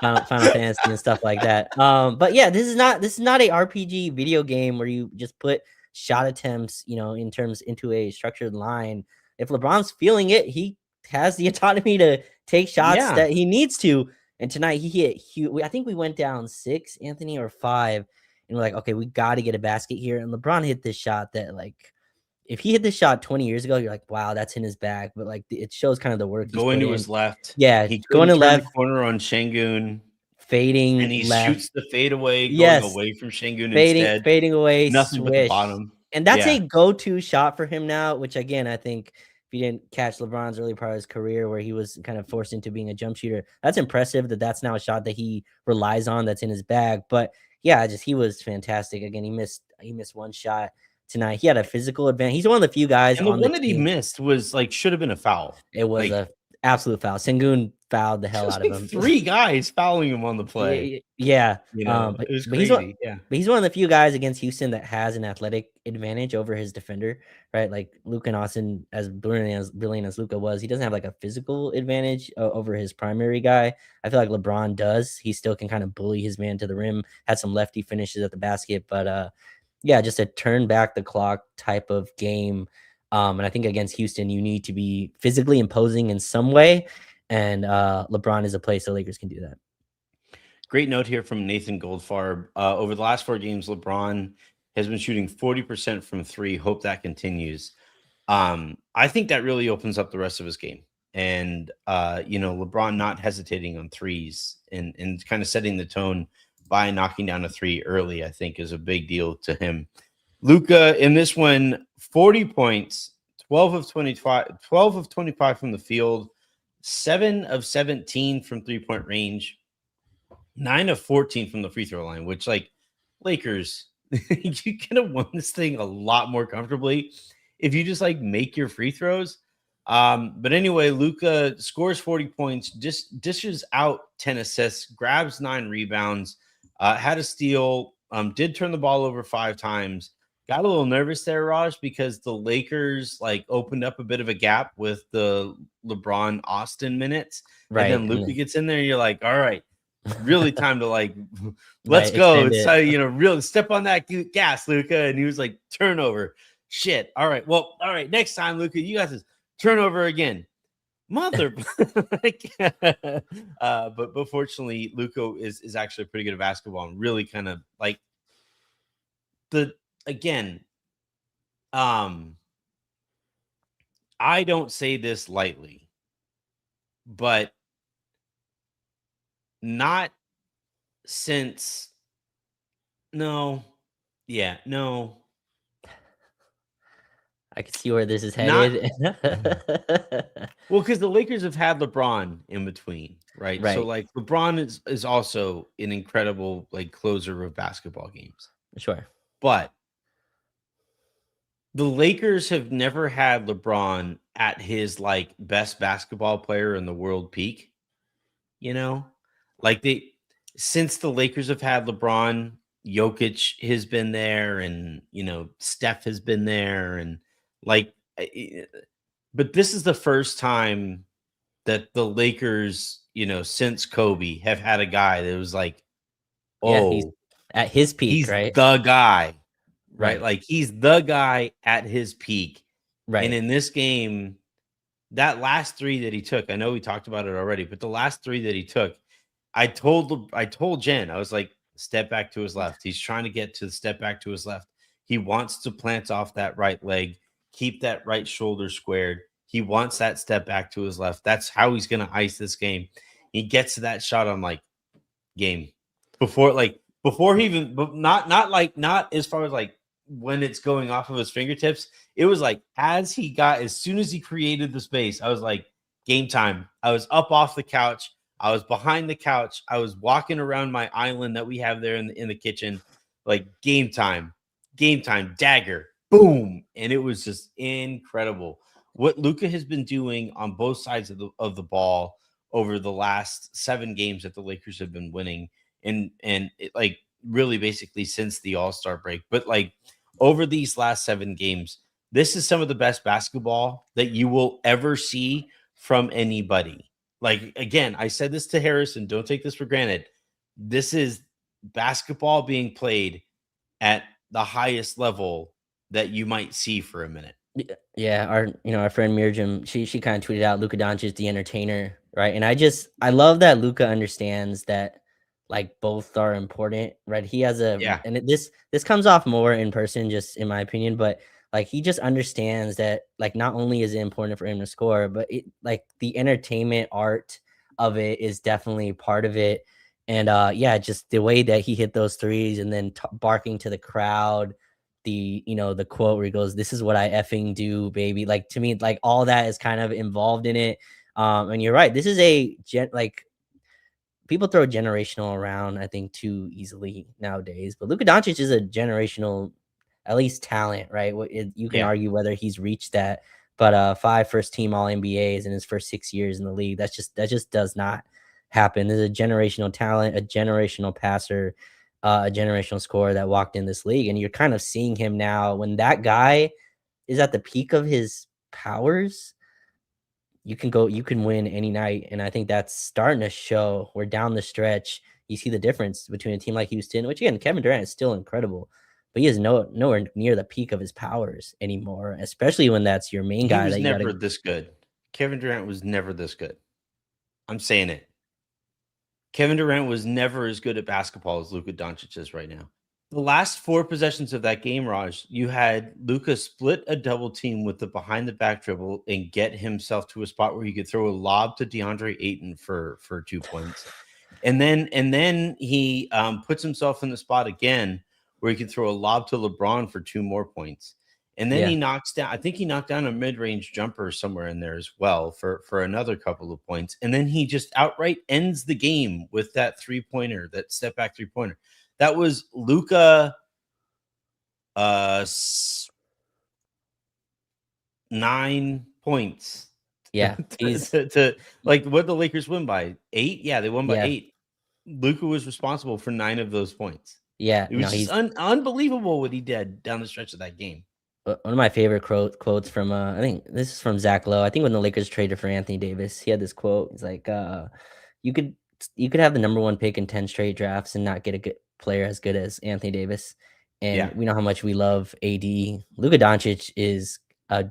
Final Fantasy and stuff like that. But yeah, this is not a RPG video game where you just put shot attempts, into a structured line. If LeBron's feeling it, he has the autonomy to take shots that he needs to. And tonight he hit huge. I think we went down 6, Anthony, or 5, and we're like, okay, we got to get a basket here. And LeBron hit this shot that, like, if he hit this shot 20 years ago, you're like, wow, that's in his bag. But like, it shows kind of the work going to his left. Yeah, He going to turn left the corner on Şengün. fading And he left. shoots the fadeaway going Yes, away from Şengün fading instead. fading away, Nothing but the swish. bottom. And that's Yeah. a go-to shot for him now, which again, I think if you didn't catch LeBron's early part of his career where he was kind of forced into being a jump shooter, that's impressive that that's now a shot that he relies on that's in his bag. But yeah, just he was fantastic. Again, he missed one shot tonight. He had a physical advantage. He's one of the few guys And the on the one that he team. missed was, like, should have been a foul. It was Like, a absolute foul. Sengun fouled the it hell was out of like him. 3 guys fouling him on the play, Yeah, you know? but It was but he's one crazy, yeah. but he's one of the few guys against Houston that has an athletic advantage over his defender, right? Like Luka and Austin, as brilliant as Luka was, he doesn't have like a physical advantage over his primary guy. I feel like LeBron does. He still can kind of bully his man to the rim. Had some lefty finishes at the basket, but yeah, just a turn back the clock type of game. And I think against Houston, you need to be physically imposing in some way. And LeBron is a place the Lakers can do that. Great note here from Nathan Goldfarb. Over the last 4 games, LeBron has been shooting 40% from 3. Hope that continues. I think that really opens up the rest of his game. And, LeBron not hesitating on threes and kind of setting the tone by knocking down a 3 early, I think is a big deal to him. Luka in this one, 40 points, 12 of 25 from the field, 7 of 17 from 3-point range, 9 of 14 from the free throw line, which, like, Lakers, you could have won this thing a lot more comfortably if you just, like, make your free throws. But anyway, Luka scores 40 points, just dishes out 10 assists, grabs 9 rebounds, had a steal, did turn the ball over 5 times. Got a little nervous there, Raj, because the Lakers like opened up a bit of a gap with the LeBron Austin minutes. And Right. then And Luka gets in there, and you're like, all right, really time to, like, let's right, go. extend It's it. really step on that gas, Luka. And he was like, turnover. Shit. All right. Well, all right. Next time, Luka, you got this turnover again. Mother. But fortunately, Luka is actually pretty good at basketball and really kind of like again, I don't say this lightly, but not since no, yeah, no, I can see where this is not headed. well, because the Lakers have had LeBron in between, right? So, Right. like, LeBron is also an incredible, like, closer of basketball games. Sure. But the Lakers have never had LeBron at his, like, best basketball player in the world peak, you know? Like, since the Lakers have had LeBron, Jokic has been there, and, Steph has been there, and, like, but this is the first time that the Lakers, since Kobe, have had a guy that was like, Yeah, he's "Oh, at his peak, he's right? the guy," right? Right. Like, he's the guy at his peak. And Right. in this game, that last 3 that he took, I know we talked about it already, but the last 3 that he took, I told Jen, I was like, step back to his left. He's trying to get to the step back to his left. He wants to plant off that right leg, keep that right shoulder squared. He wants that step back to his left. That's how he's going to ice this game. He gets to that shot. I'm like, game before he even, but not as far as like when it's going off of his fingertips. It was like as soon as he created the space, I was like, game time. I was up off the couch. I was behind the couch. I was walking around my island that we have there in the kitchen, like game time, dagger, boom, and it was just incredible what Luka has been doing on both sides of the ball over the last 7 games that the Lakers have been winning, and it, like, really basically since the All-Star break, but like over these last 7 games, this is some of the best basketball that you will ever see from anybody. Like, again, I said this to Harrison, don't take this for granted. This is basketball being played at the highest level that you might see for a minute. Yeah, our friend Mirjam, she kind of tweeted out Luka Doncic the entertainer, right? And I love that Luka understands that like both are important, right? He has Yeah. this comes off more in person, just in my opinion, but like he just understands that like not only is it important for him to score, but it like the entertainment art of it is definitely part of it. And yeah, just the way that he hit those threes and then barking to the crowd, the quote where he goes, "This is what I effing do, baby." Like, to me, like, all that is kind of involved in it. And you're right. This is like, people throw generational around, I think, too easily nowadays. But Luka Doncic is a generational, at least, talent, right? You can Yeah. argue whether he's reached that, but 5 first-team All NBAs in his first 6 years in the league, that just does not happen. There's a generational talent, a generational passer, a generational scorer that walked in this league, and you're kind of seeing him now. When that guy is at the peak of his powers, you can win any night. And I think that's starting to show. We're down the stretch. You see the difference between a team like Houston, which, again, Kevin Durant is still incredible, but he is nowhere near the peak of his powers anymore, especially when that's your main He guy was that you got never to. this good. Kevin Durant was never this good. I'm saying it. Kevin Durant was never as good at basketball as Luka Doncic is right now. The last 4 possessions of that game, Raj, you had Luka split a double team with the behind the back dribble and get himself to a spot where he could throw a lob to DeAndre Ayton for 2 points. And then he puts himself in the spot again where he can throw a lob to LeBron for 2 more points. And then Yeah, he knocks down, I think he knocked down a mid-range jumper somewhere in there as well for another couple of points. And then he just outright ends the game with that 3-pointer, that step back 3-pointer. That was Luka 9 points. yeah, he's to like, what the Lakers win by 8? Yeah, they won by yeah, 8. Luka was responsible for 9 of those points. yeah. It No, was just he's unbelievable what he did down the stretch of that game. one of my favorite quotes from I think this is from Zach Lowe. I think when the Lakers traded for Anthony Davis, he had this quote. He's like, you could you could have the number 1 pick in 10 straight drafts and not get a good player as good as Anthony Davis. And Yeah. we know how much we love AD. Luka Doncic is a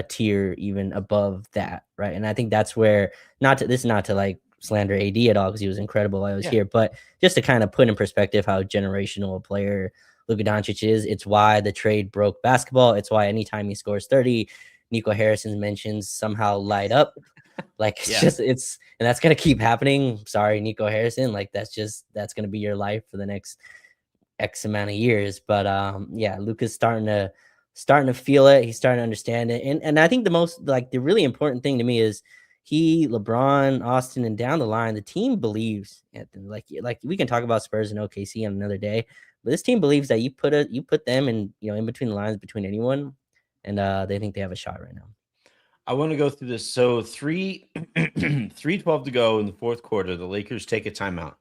tier even above that, right? And I think that's where, not to like slander AD at all, because he was incredible while I was Yeah. here, but just to kind of put in perspective how generational a player Luka Doncic is. It's why the trade broke basketball. It's why anytime he scores 30, Nico Harrison's mentions somehow light up. Like, Yeah. and that's gonna keep happening. Sorry, Nico Harrison. Like, that's gonna be your life for the next X amount of years. But yeah, Luka's starting to feel it. He's starting to understand it. And I think the really important thing to me is LeBron, Austin, and down the line, the team believes. Like we can talk about Spurs and OKC on another day, but this team believes that you put them in between the lines between anyone, and they think they have a shot right now. I want to go through this. So 3:12 to go in the 4th quarter. The Lakers take a timeout.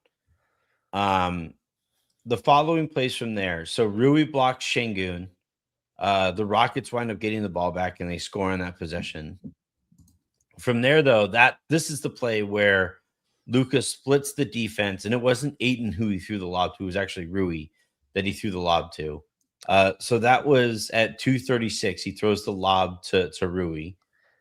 The following plays from there. So Rui blocks Şengün. The Rockets wind up getting the ball back and they score on that possession. From there, though, this is the play where Luka splits the defense, and it wasn't Ayton who he threw the lob to; it was actually Rui that he threw the lob to. So that was at 2:36. He throws the lob to Rui,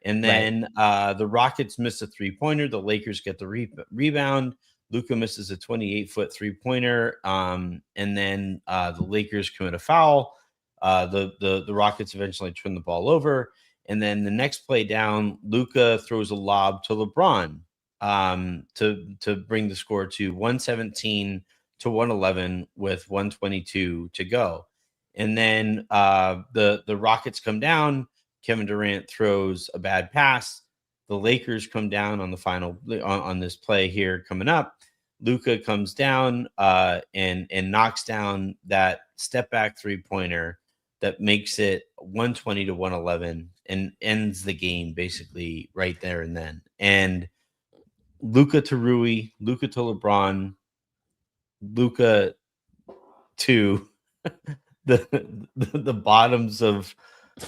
and Right. then the Rockets miss a 3-pointer. The Lakers get the rebound. Luka misses a 28-foot 3-pointer, and then the Lakers commit a foul. The Rockets eventually turn the ball over. And then the next play down, Luka throws a lob to LeBron to bring the score to 117 to 111 with 122 to go. And then the Rockets come down. Kevin Durant throws a bad pass. The Lakers come down on the final on this play here coming up. Luka comes down and knocks down that step back 3-pointer that makes it 120 to 111 and ends the game basically right there and then. And Luka to Rui, Luka to LeBron, Luka to the bottoms of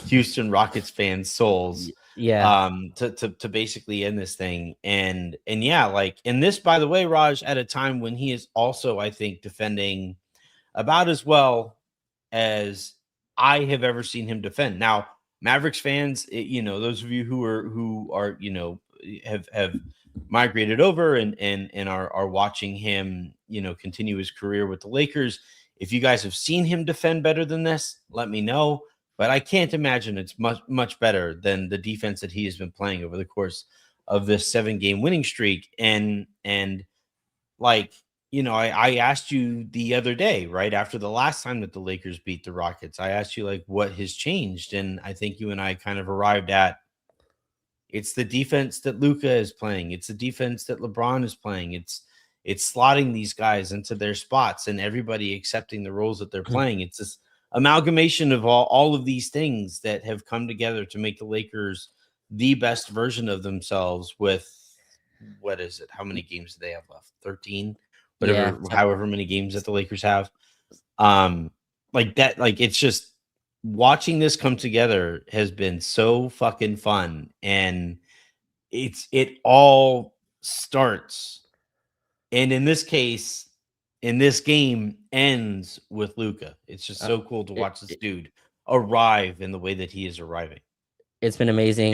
Houston Rockets fans' souls Yeah. to basically end this thing. And yeah, like, and this, by the way, Raj, at a time when he is also, I think, defending about as well as I have ever seen him defend. Now, Mavericks fans, those of you who are have migrated over and are watching him, continue his career with the Lakers. If you guys have seen him defend better than this, let me know. But I can't imagine it's much better than the defense that he has been playing over the course of this 7-game winning streak. And like, I asked you the other day, right after the last time that the Lakers beat the Rockets, I asked you like what has changed, and I think you and I kind of arrived at it's the defense that Luka is playing. It's the defense that LeBron is playing. It's slotting these guys into their spots and everybody accepting the roles that they're playing. It's this amalgamation of all of these things that have come together to make the Lakers the best version of themselves with what is it? How many games do they have left? 13, Yeah, however many games that the Lakers have. Um, like that, like it's just watching this come together has been so fucking fun. And it all starts, and in this case, in this game ends with Luka. It's just uh, so cool to it, watch this it, dude arrive in the way that he is arriving. it's been And amazing.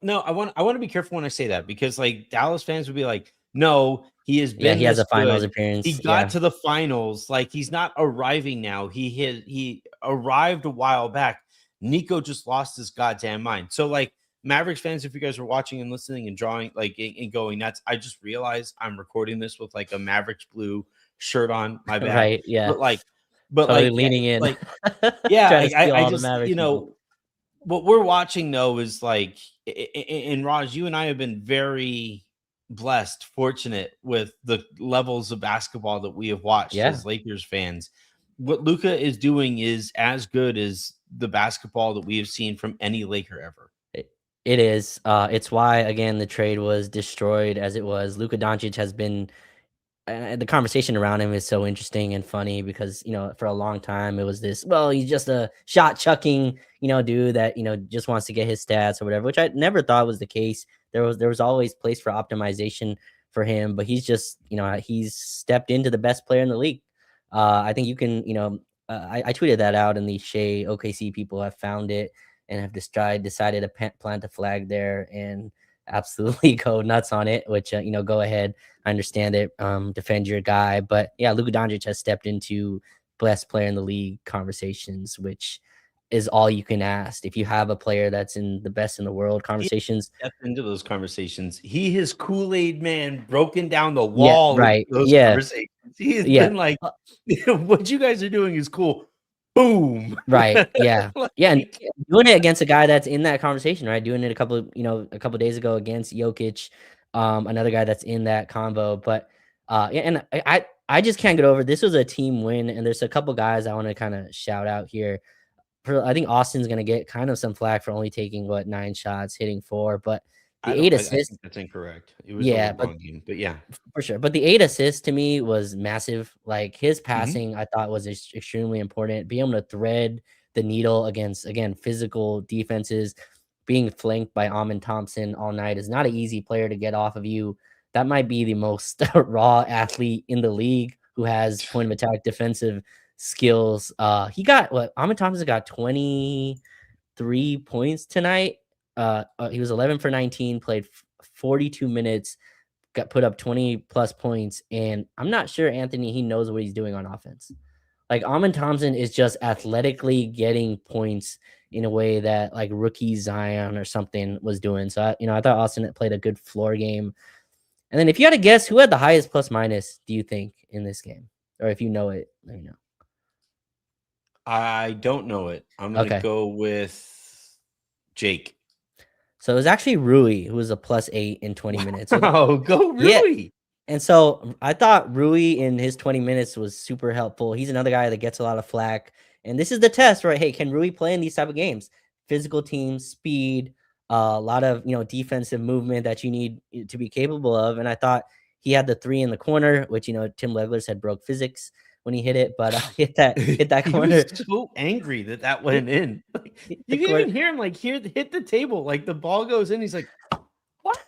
no, I want to be careful when I say that, because like Dallas fans would be like, no, he has Yeah, been he has this a finals good. He appearance. got Yeah, to the finals. Like he's not arriving now. He arrived a while back. Nico just lost his goddamn mind. So like Mavericks fans, if you guys are watching and listening and drawing like and going nuts, I just realized I'm recording this with like a Mavericks blue shirt on. My bad. right. Yeah, But like, but totally like, yeah, leaning in, like yeah, trying to steal I all the just Mavericks people. what we're watching though is like, and Raj, you and I have been very blessed, fortunate with the levels of basketball that we have watched Yeah, as Lakers fans. What Luka is doing is as good as the basketball that we have seen from any Laker ever. it, it is. It's why again the trade was destroyed as it was. Luka Doncic has been the conversation around him is so interesting and funny because for a long time it was this, well, he's just a shot chucking dude that just wants to get his stats or whatever, which I never thought was the case. There was always place for optimization for him, but he's just he's stepped into the best player in the league. I think you can I tweeted that out, and the Shea OKC people have found it and have decided to plant a flag there and absolutely go nuts on it, which go ahead. I understand it. Defend your guy, but yeah, Luka Doncic has stepped into best player in the league conversations, which is all you can ask. If you have a player that's in the best in the world He conversations, stepped into those conversations. He has Kool-Aid man broken down the yeah, wall in right, those yeah, conversations. He has yeah, been like, what you guys are doing is cool. Boom. right, yeah, yeah, and Like, doing it against a guy that's in that conversation, right? Doing it a couple days ago against Jokic, another guy that's in that combo, but yeah, and I just can't get over. This was a team win, and there's a couple guys I want to kind of shout out here. I think Austin's gonna get kind of some flack for only taking what 9 shots, hitting 4, but the I don't. eight I assists, think that's incorrect. It was a yeah, but LeBron game, but yeah. for sure. But the 8 assists to me was massive. Like his Mhm. passing, I thought was extremely important. Being able to thread the needle against again physical defenses, being flanked by Amon Thompson all night is not an easy player to get off of you. That might be the most raw athlete in the league who has point of attack defensive skills. He got what Amon Thompson got 23 points tonight. He was 11 for 19, played 42 minutes, got put up 20 plus points, and I'm not sure Anthony he knows what he's doing on offense. Like Amon Thompson is just athletically getting points in a way that like rookie Zion or something was doing. So I thought Austin played a good floor game. And then if you had to guess who had the highest plus minus, do you think in this game? Or if you know it, let me know. I don't know it. I'm gonna Okay. go with Jake. So it was actually Rui who was a +8 in 20 minutes. So Wow, go yeah, Rui. and so I thought Rui in his 20 minutes was super helpful. He's another guy that gets a lot of flack. And this is the test, right? Hey, can Rui play in these type of games? Physical team, speed, a lot of defensive movement that you need to be capable of. And I thought he had the 3 in the corner, which Tim Legler said broke physics when he hit it, but hit that He was corner. so angry that that Hit, went in. Like, hit the you can corner. even hear him like hit the table. Like the ball goes in. He's like, what?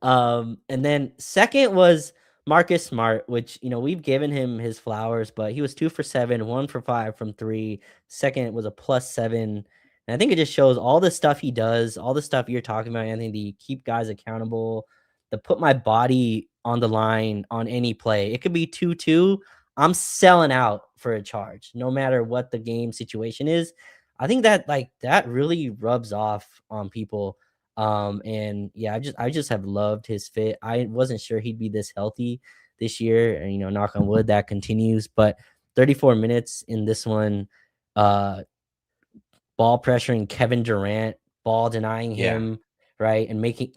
And then second was Marcus Smart, which we've given him his flowers, but he was 2 for 7, 1 for 5 from 3. Second was a +7. And I think it just shows all the stuff he does, all the stuff you're talking about, Anthony, to keep guys accountable, to put my body on the line on any play. It could be 2-2. I'm selling out for a charge, no matter what the game situation is. I think that that really rubs off on people. And yeah, I just have loved his fit. I wasn't sure he'd be this healthy this year, and knock on wood that continues. But 34 minutes in this one, uh, ball pressuring Kevin Durant, ball denying Yeah. him, right, and making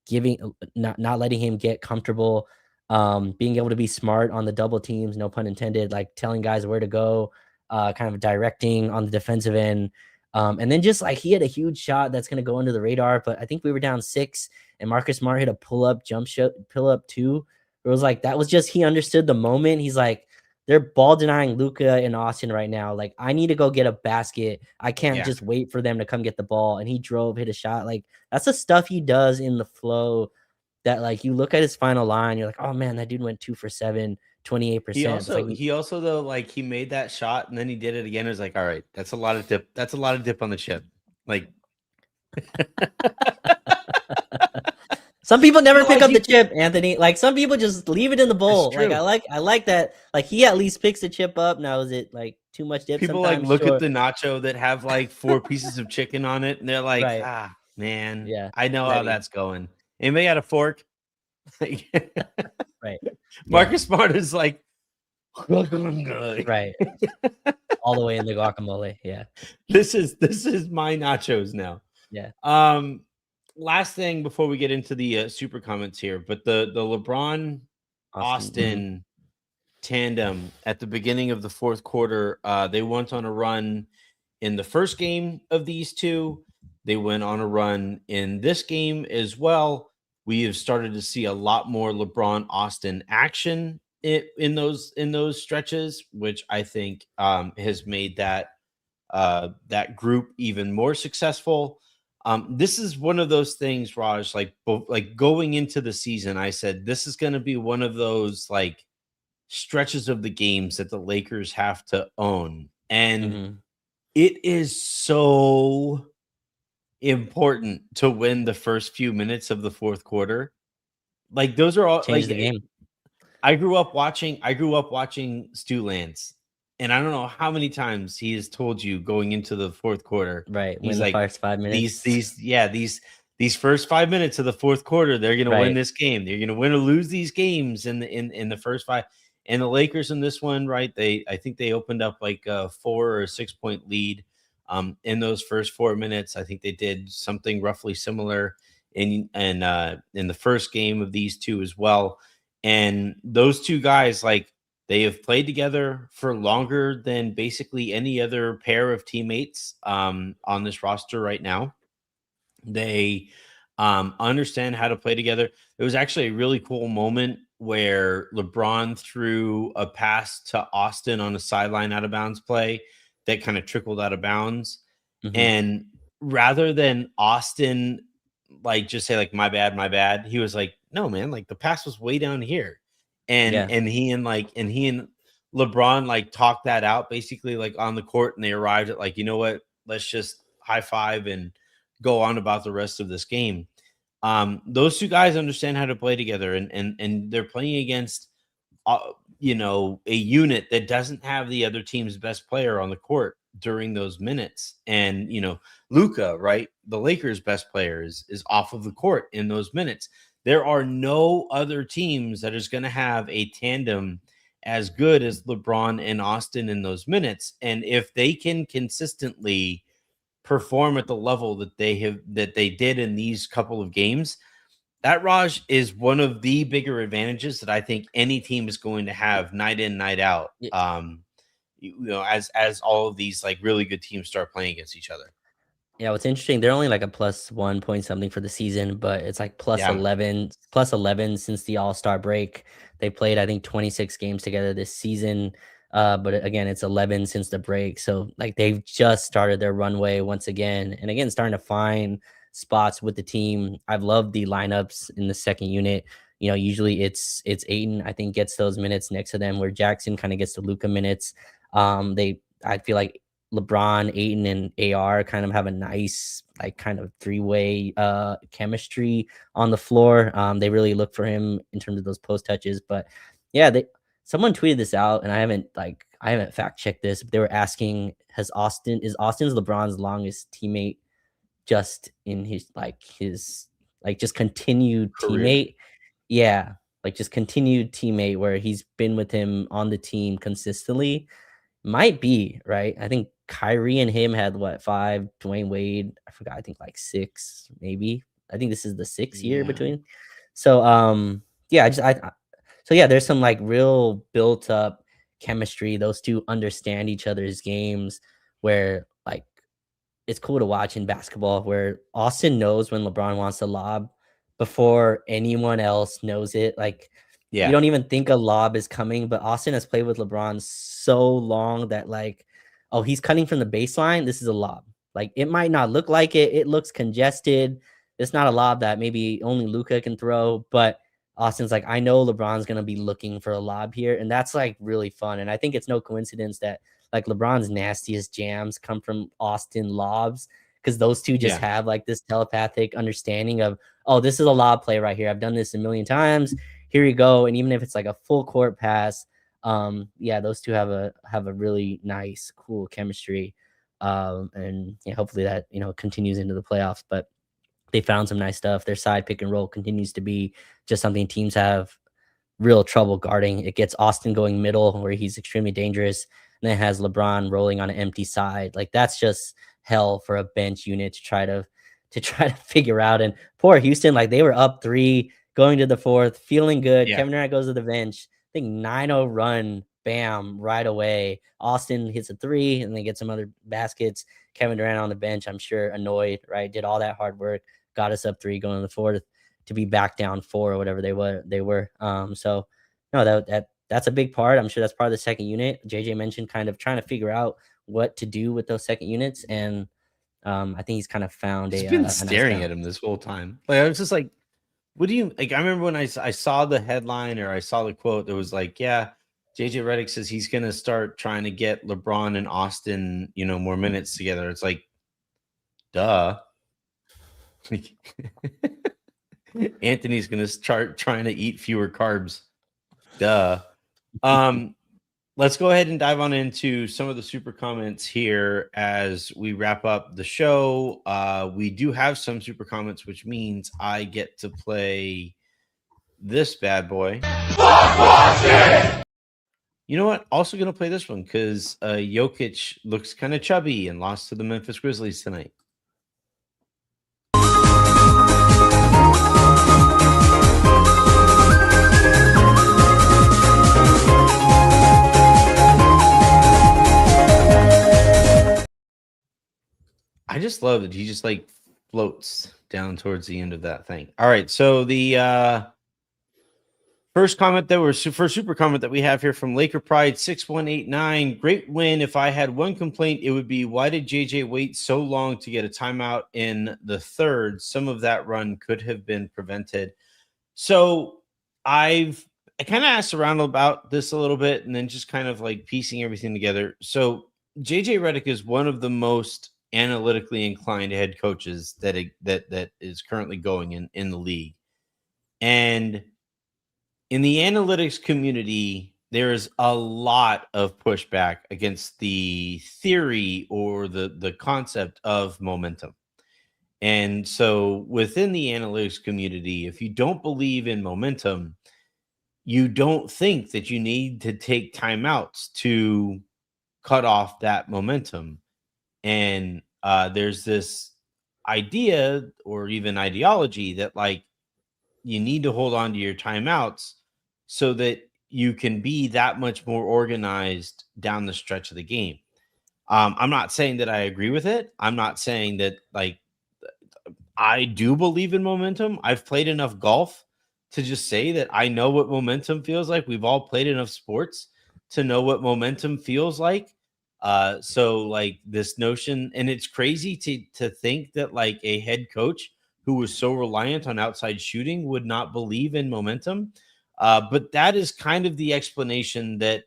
giving not letting him get comfortable, being able to be smart on the double teams, no pun intended, like telling guys where to go, kind of directing on the defensive end. And then just like he had a huge shot that's gonna go under the radar, but I think we were down 6, and Marcus Smart hit a pull up 2. It was like that was just he understood the moment. He's like, they're ball denying Luka and Austin right now. Like, I need to go get a basket. I can't Yeah. just wait for them to come get the ball. And he drove, hit a shot. Like, that's the stuff he does in the flow that, like, you look at his final line, you're like, oh man, that dude went 2 for 7, He 28%. It's also like, he also though, like, he made that shot and then he did it again. It was like, all right, that's a lot of dip. That's a lot of dip on the chip. Like, some people never but pick like up the he, chip, Anthony. Like, some people just leave it in the it's bowl. Like, true. I like that. Like, he at least picks the chip up. Now, is it like too much dip People like sometimes? look at Sure. the nacho that have like 4 pieces of chicken on it, and they're like, Right. ah, man, Yeah. I know how Ready. that's going. Anybody got a fork? Right. Yeah. Marcus Smart is like, this Right. All the way in the guacamole. Yeah. is my nachos now. Yeah. Last thing before we get into the super comments here, but the LeBron Austin. Austin tandem at the beginning of the fourth quarter, they went on a run in the first game of these two. They went on a run in this game as well. We have started to see a lot more LeBron Austin action in those stretches, which I think has made that group even more successful. This is one of those things, Raj. Like going into the season, I said this is going to be one of those like stretches of the games that the Lakers have to own, and Mhm. it is so important to win the first few minutes of the fourth quarter. Like those are all Change like the game. I grew up watching Stu Lance, and I don't know how many times he has told you going into the fourth quarter. Right. Win He's the like, first 5 these minutes. these yeah these first 5 minutes of the fourth quarter, they're gonna win Right. this game. They're gonna win or lose these games in the first five. And the Lakers in this one, right? I think they opened up like a 4 or 6 point lead in those first 4 minutes. I think they did something roughly similar in the first game of these two as well. And those two guys, like, they have played together for longer than basically any other pair of teammates on this roster right now. They understand how to play together. It was actually a really cool moment where LeBron threw a pass to Austin on a sideline out of bounds play that kind of trickled out of bounds. Mhm. And rather than Austin like just say like my bad, he was like, no, man, like the pass was way down here. And Yeah. he and LeBron like talked that out basically like on the court, and they arrived at like, you know what, let's just high five and go on about the rest of this game. Those two guys understand how to play together, and they're playing against uh, a unit that doesn't have the other team's best player on the court during those minutes. And Luka, right, the Lakers' best player is off of the court in those minutes. There are no other teams that is going to have a tandem as good as LeBron and Austin in those minutes. And if they can consistently perform at the level that they did in these couple of games, that, Raj, is one of the bigger advantages that I think any team is going to have night in, night out. Y As all of these like really good teams start playing against each other. Yeah, what's interesting, they're only like a plus 1 point something for the season, but it's like Yeah. plus 11 since the All-Star break. They played, I think, 26 games together this season. But again, it's 11 since the break. So like they've just started their runway once again. And again, starting to find spots with the team. I've loved the lineups in the second unit. Usually it's Ayton, I think, gets those minutes next to them, where Jackson kind of gets the Luka minutes. I feel like LeBron, Ayton, and AR kind of have a nice like kind of three-way chemistry on the floor. They really look for him in terms of those post touches. But yeah, someone tweeted this out, and I haven't fact checked this, but they were asking, is Austin's LeBron's longest teammate just in his just continued Career. teammate. Yeah, like just continued teammate where he's been with him on the team consistently. Might be, right? I think Kyrie and him had what, 5, Dwayne Wade, I forgot, I think like 6, maybe. I think this is the 6th year Yeah. between. So, yeah, so yeah, there's some like real built up chemistry. Those two understand each other's games where like it's cool to watch in basketball where Austin knows when LeBron wants to lob before anyone else knows it. Like you Yeah. don't even think a lob is coming, but Austin has played with LeBron so long that like, oh, he's cutting from the baseline. This is a lob. Like it might not look like it. It looks congested. It's not a lob that maybe only Luka can throw, but Austin's like, I know LeBron's gonna be looking for a lob here, and that's like really fun. And I think it's no coincidence that like LeBron's nastiest jams come from Austin lobs because those two just Yeah. have like this telepathic understanding of, oh, this is a lob play right here. I've done this a million times. Here you go. And even if it's like a full court pass, yeah, those two have a really nice, cool chemistry. And yeah, hopefully that continues into the playoffs. But they found some nice stuff. Their side pick and roll continues to be just something teams have real trouble guarding. It gets Austin going middle where he's extremely dangerous, and then it has LeBron rolling on an empty side. Like that's just hell for a bench unit to try to figure out. And poor Houston, like they were up 3 going to the 4th, feeling good. Yeah. Kevin Durant goes to the bench. I think 9-0 run, bam, right away. Austin hits a 3 and then gets some other baskets. Kevin Durant on the bench, I'm sure annoyed, right? Did all that hard work, got us up 3 going to the 4th to be back down 4 or whatever they were. So no, that's a big part. I'm sure that's part of the second unit. JJ mentioned kind of trying to figure out what to do with those second units, and I think he's kind of found Just been a nice staring at balance. him this whole time. Like I was just like, what do you like? I remember when I saw the headline or I saw the quote that was like, yeah, JJ Redick says he's gonna start trying to get LeBron and Austin, more minutes together. It's like, duh. Anthony's gonna start trying to eat fewer carbs. Duh. Let's go ahead and dive on into some of the super comments here as we wrap up the show. We do have some super comments, which means I get to play this bad boy. You know what? Also going to play this one because Jokic looks kind of chubby and lost to the Memphis Grizzlies tonight. I just love that he just like floats down towards the end of that thing. All right, so the first super comment that we have here from Laker Pride 6189. Great win. If I had one complaint, it would be why did JJ wait so long to get a timeout in the third? Some of that run could have been prevented. So I kind of asked around about this a little bit and then just kind of like piecing everything together. So JJ Redick is one of the most analytically inclined head coaches that is currently going in the league. And in the analytics community, there is a lot of pushback against the theory or the concept of momentum. And so within the analytics community, if you don't believe in momentum, you don't think that you need to take timeouts to cut off that momentum. And there's this idea or even ideology that like you need to hold on to your timeouts so that you can be that much more organized down the stretch of the game. I'm not saying that I agree with it. I'm not saying that like I do believe in momentum. I've played enough golf to just say that I know what momentum feels like. We've all played enough sports to know what momentum feels like. So like this notion, and it's crazy to think that like a head coach who was so reliant on outside shooting would not believe in momentum. But that is kind of the explanation that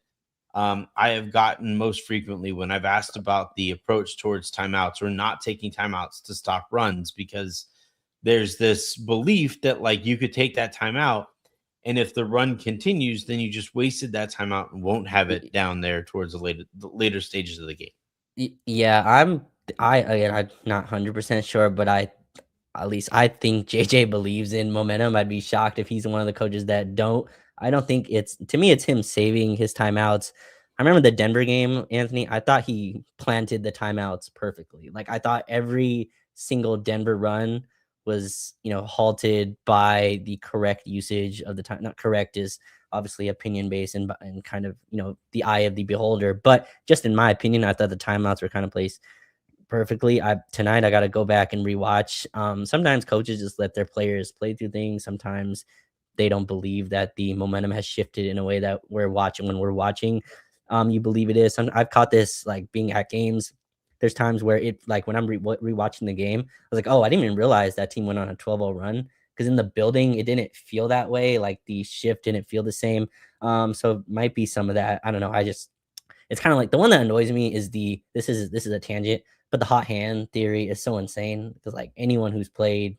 I have gotten most frequently when I've asked about the approach towards timeouts or not taking timeouts to stop runs, because there's this belief that like you could take that timeout and if the run continues, then you just wasted that timeout and won't have it down there towards the later stages of the game. Yeah, I'm not 100% sure, but at least I think JJ believes in momentum. I'd be shocked if he's one of the coaches that don't. I don't think it's to me, it's him saving his timeouts. I remember the Denver game, Anthony. I thought he planted the timeouts perfectly. Like I thought every single Denver run was, halted by the correct usage of the time. Not correct is obviously opinion based and kind of, the eye of the beholder. But just in my opinion, I thought the timeouts were kind of placed perfectly. Tonight I got to go back and rewatch. Sometimes coaches just let their players play through things. Sometimes they don't believe that the momentum has shifted in a way that when we're watching. You believe it is. I've caught this like being at games. There's times where it like when I'm rewatching the game, I was like, oh, I didn't even realize that team went on a 12-0 run because in the building it didn't feel that way. Like the shift didn't feel the same. So it might be some of that. I don't know. It's kind of like the one that annoys me is this is a tangent, but the hot hand theory is so insane because like anyone who's played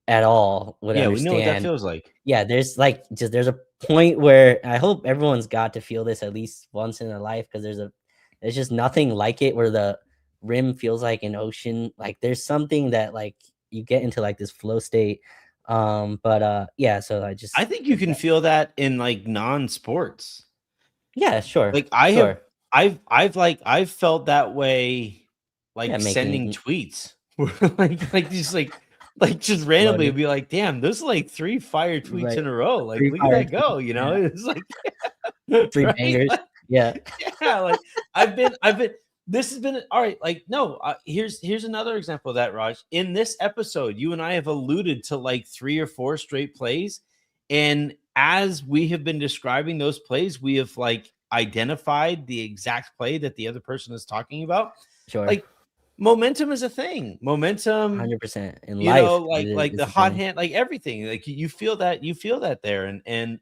at all would Yeah, we know what that understand. feels like. Yeah, there's a point where I hope everyone's got to feel this at least once in their life because there's just nothing like it where the rim feels like an ocean. Like there's something that like you get into like this flow state. But yeah, so I think you can feel that in like non-sports. yeah, sure, Like sure. I've felt that way, Yeah, like sending making tweets, like just randomly floating be like, damn, those are like 3 fire tweets right. in a row. Like, Free look at fire that go, tweets, you know? yeah. It's like, 3 right? bangers. Like, Yeah. yeah, like I've been. This has been all right. Like, no, here's another example of that, Raj. In this episode, you and I have alluded to like 3 or 4 straight plays, and as we have been describing those plays, we have like identified the exact play that the other person is talking about. Sure. Like, momentum is a thing. Momentum, 100%. In life, like the is the hot thing. hand, like everything, like you feel that there, and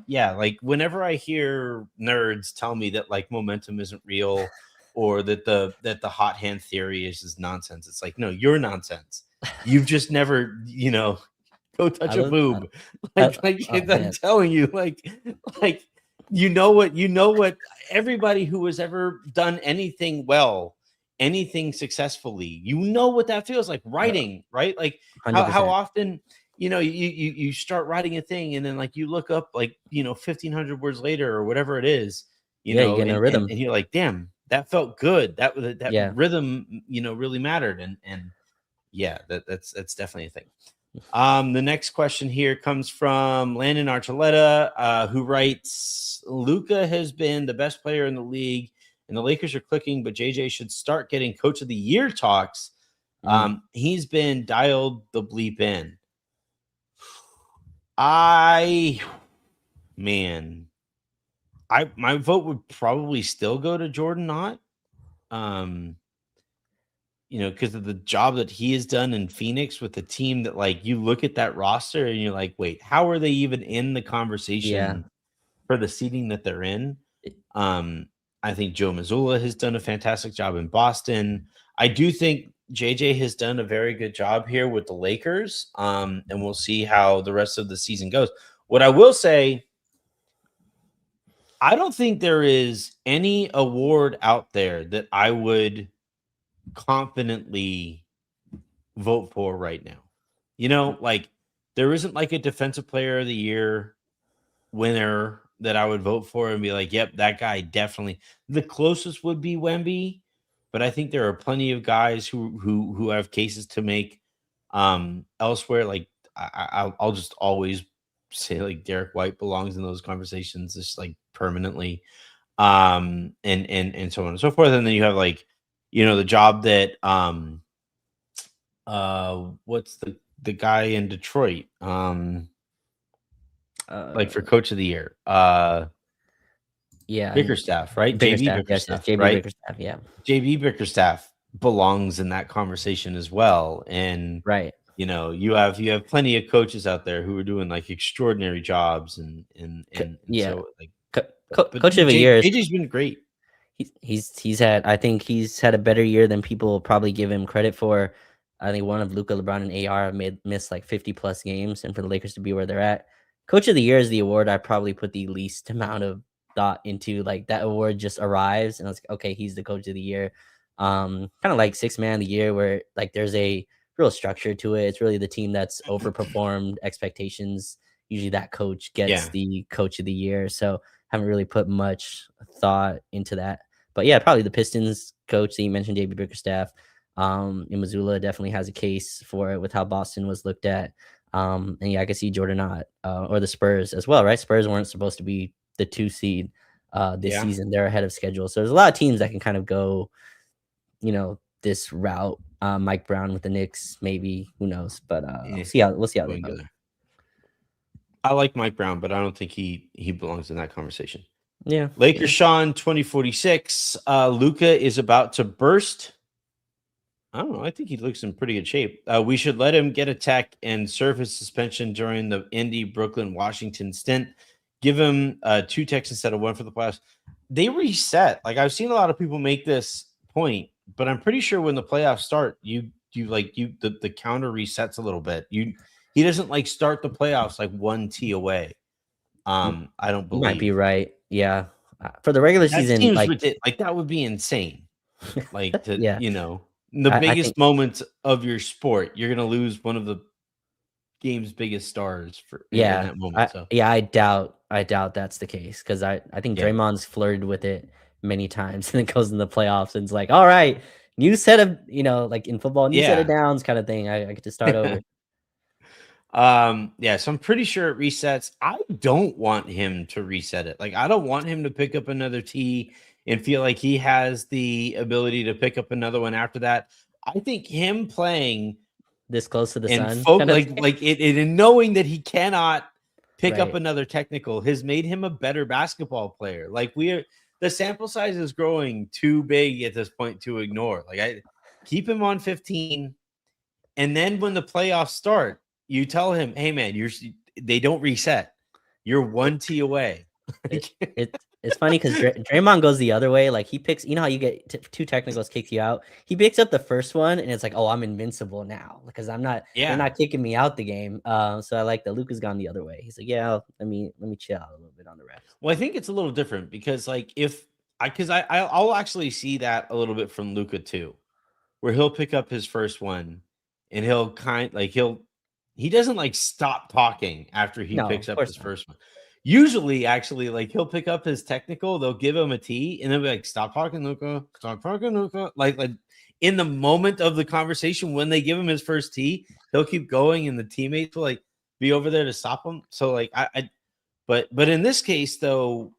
yeah, like whenever I hear nerds tell me that like momentum isn't real or that the hot hand theory is just nonsense, it's like, no, you're nonsense. You've just never, go I touch a love boob. I Like oh, I'm man. telling you, like you know what everybody who has ever done anything well, anything successfully, you know what that feels like writing, right? Like how 100%. often, you start writing a thing and then like you look up like 1500 words later or whatever it is, Yeah, you get in a rhythm. and you're like, damn, that felt good. That Yeah. rhythm, really mattered. And yeah, that's definitely a thing. The next question here comes from Landon Archuleta, who writes, Luka has been the best player in the league, and the Lakers are clicking, but JJ should start getting Coach of the Year talks. Mm. He's been dialed the bleep in. I man, my vote would probably still go to Jordan Knott. Um, because of the job that he has done in Phoenix with the team that, like, you look at that roster and you're like, wait, how are they even in the Yeah. conversation for the seating that they're in? It Um, I think Joe Mazzulla has done a fantastic job in Boston. I do think JJ has done a very good job here with the Lakers. And we'll see how the rest of the season goes. What I will say, I don't think there is any award out there that I would confidently vote for right now. Like, there isn't like a defensive player of the year winner that I would vote for and be like, yep, that guy definitely. The closest would be Wemby, but I think there are plenty of guys who have cases to make elsewhere. Like, I'll just always say like Derek White belongs in those conversations just like permanently. And so on and so forth. And then you have like, the job that what's the guy in Detroit? Like for uh coach of the year. yeah, Bickerstaff, right? JB Bickerstaff. Yes, Bickerstaff, JB right? Bickerstaff. Yeah. JB Bickerstaff belongs in that conversation as well. And Right. you have plenty of coaches out there who are doing like extraordinary jobs and Yeah. so like but Coach of a J, year is JJ's been great. he's had I think he's had a better year than people probably give him credit for. I think one of Luka, LeBron, and AR have missed like 50 plus games, and for the Lakers to be where they're at, Coach of the Year is the award I probably put the least amount of thought into. Like that award just arrives, and I was like, okay, he's the Coach of the Year. Kind of like sixth man of the year, where like there's a real structure to it. It's really the team that's overperformed expectations. Usually that coach gets Yeah. the coach of the year. So haven't really put much thought into that. But yeah, probably the Pistons coach that you mentioned, David Bickerstaff. In Missoula definitely has a case for it with how Boston was looked at. And yeah, I could see Jordan Ott or the Spurs as well, right? Spurs weren't supposed to be the 2 seed this Yeah. season. They're ahead of schedule. So there's a lot of teams that can kind of go, this route. Mike Brown with the Knicks, maybe, who knows? But Yeah. we'll see how they Wouldn't go go. there. I like Mike Brown, but I don't think he belongs in that conversation. Yeah. Lakers Sean 2046. Luka is about to burst. I don't know. I think he looks in pretty good shape. We should let him get a tech and serve his suspension during the Indy, Brooklyn, Washington stint. Give him 2 techs instead of 1 for the playoffs. They reset. Like I've seen a lot of people make this point, but I'm pretty sure when the playoffs start, the counter resets a little bit. He doesn't like start the playoffs like 1 T away. I don't You might be believe. right. Yeah. For the regular That season, seems like, ridiculous. Like that would be insane. Like yeah, the I think, biggest moments of your sport, you're gonna lose one of the game's biggest stars in yeah, that moment. So I doubt that's the case because I think yeah, Draymond's flirted with it many times and then goes in the playoffs and it's like, all right, new set of, like in football, new set of yeah. downs kind of thing. I get to start over. Yeah, so I'm pretty sure it resets. I don't want him to reset it. Like, I don't want him to pick up another T and feel like he has the ability to pick up another one after that. I think him playing This close to the and sun kind of thing. like it and knowing that he cannot pick up Right. another technical has made him a better basketball player. Like the sample size is growing too big at this point to ignore. Like I keep him on 15, and then when the playoffs start, you tell him, "Hey man, they don't reset. You're 1 T away." It it's funny because Draymond goes the other way. Like he picks, how you get 2 technicals kicks you out. He picks up the first one, and it's like, oh, I'm invincible now because they're Yeah. not kicking me out the game. So I like that Luka's gone the other way. He's like, yeah, let me chill out a little bit on the refs. Well, I think it's a little different because like if I because I'll actually see that a little bit from Luca too, where he'll pick up his first one and he doesn't like stop talking after he No, picks of up his course not. first one. Usually, actually, like he'll pick up his technical, they'll give him a T, and they'll be like, "Stop talking, Luca. Stop talking, Luca." Like in the moment of the conversation when they give him his first T, he'll keep going, and the teammates will like be over there to stop him. So like but in this case though,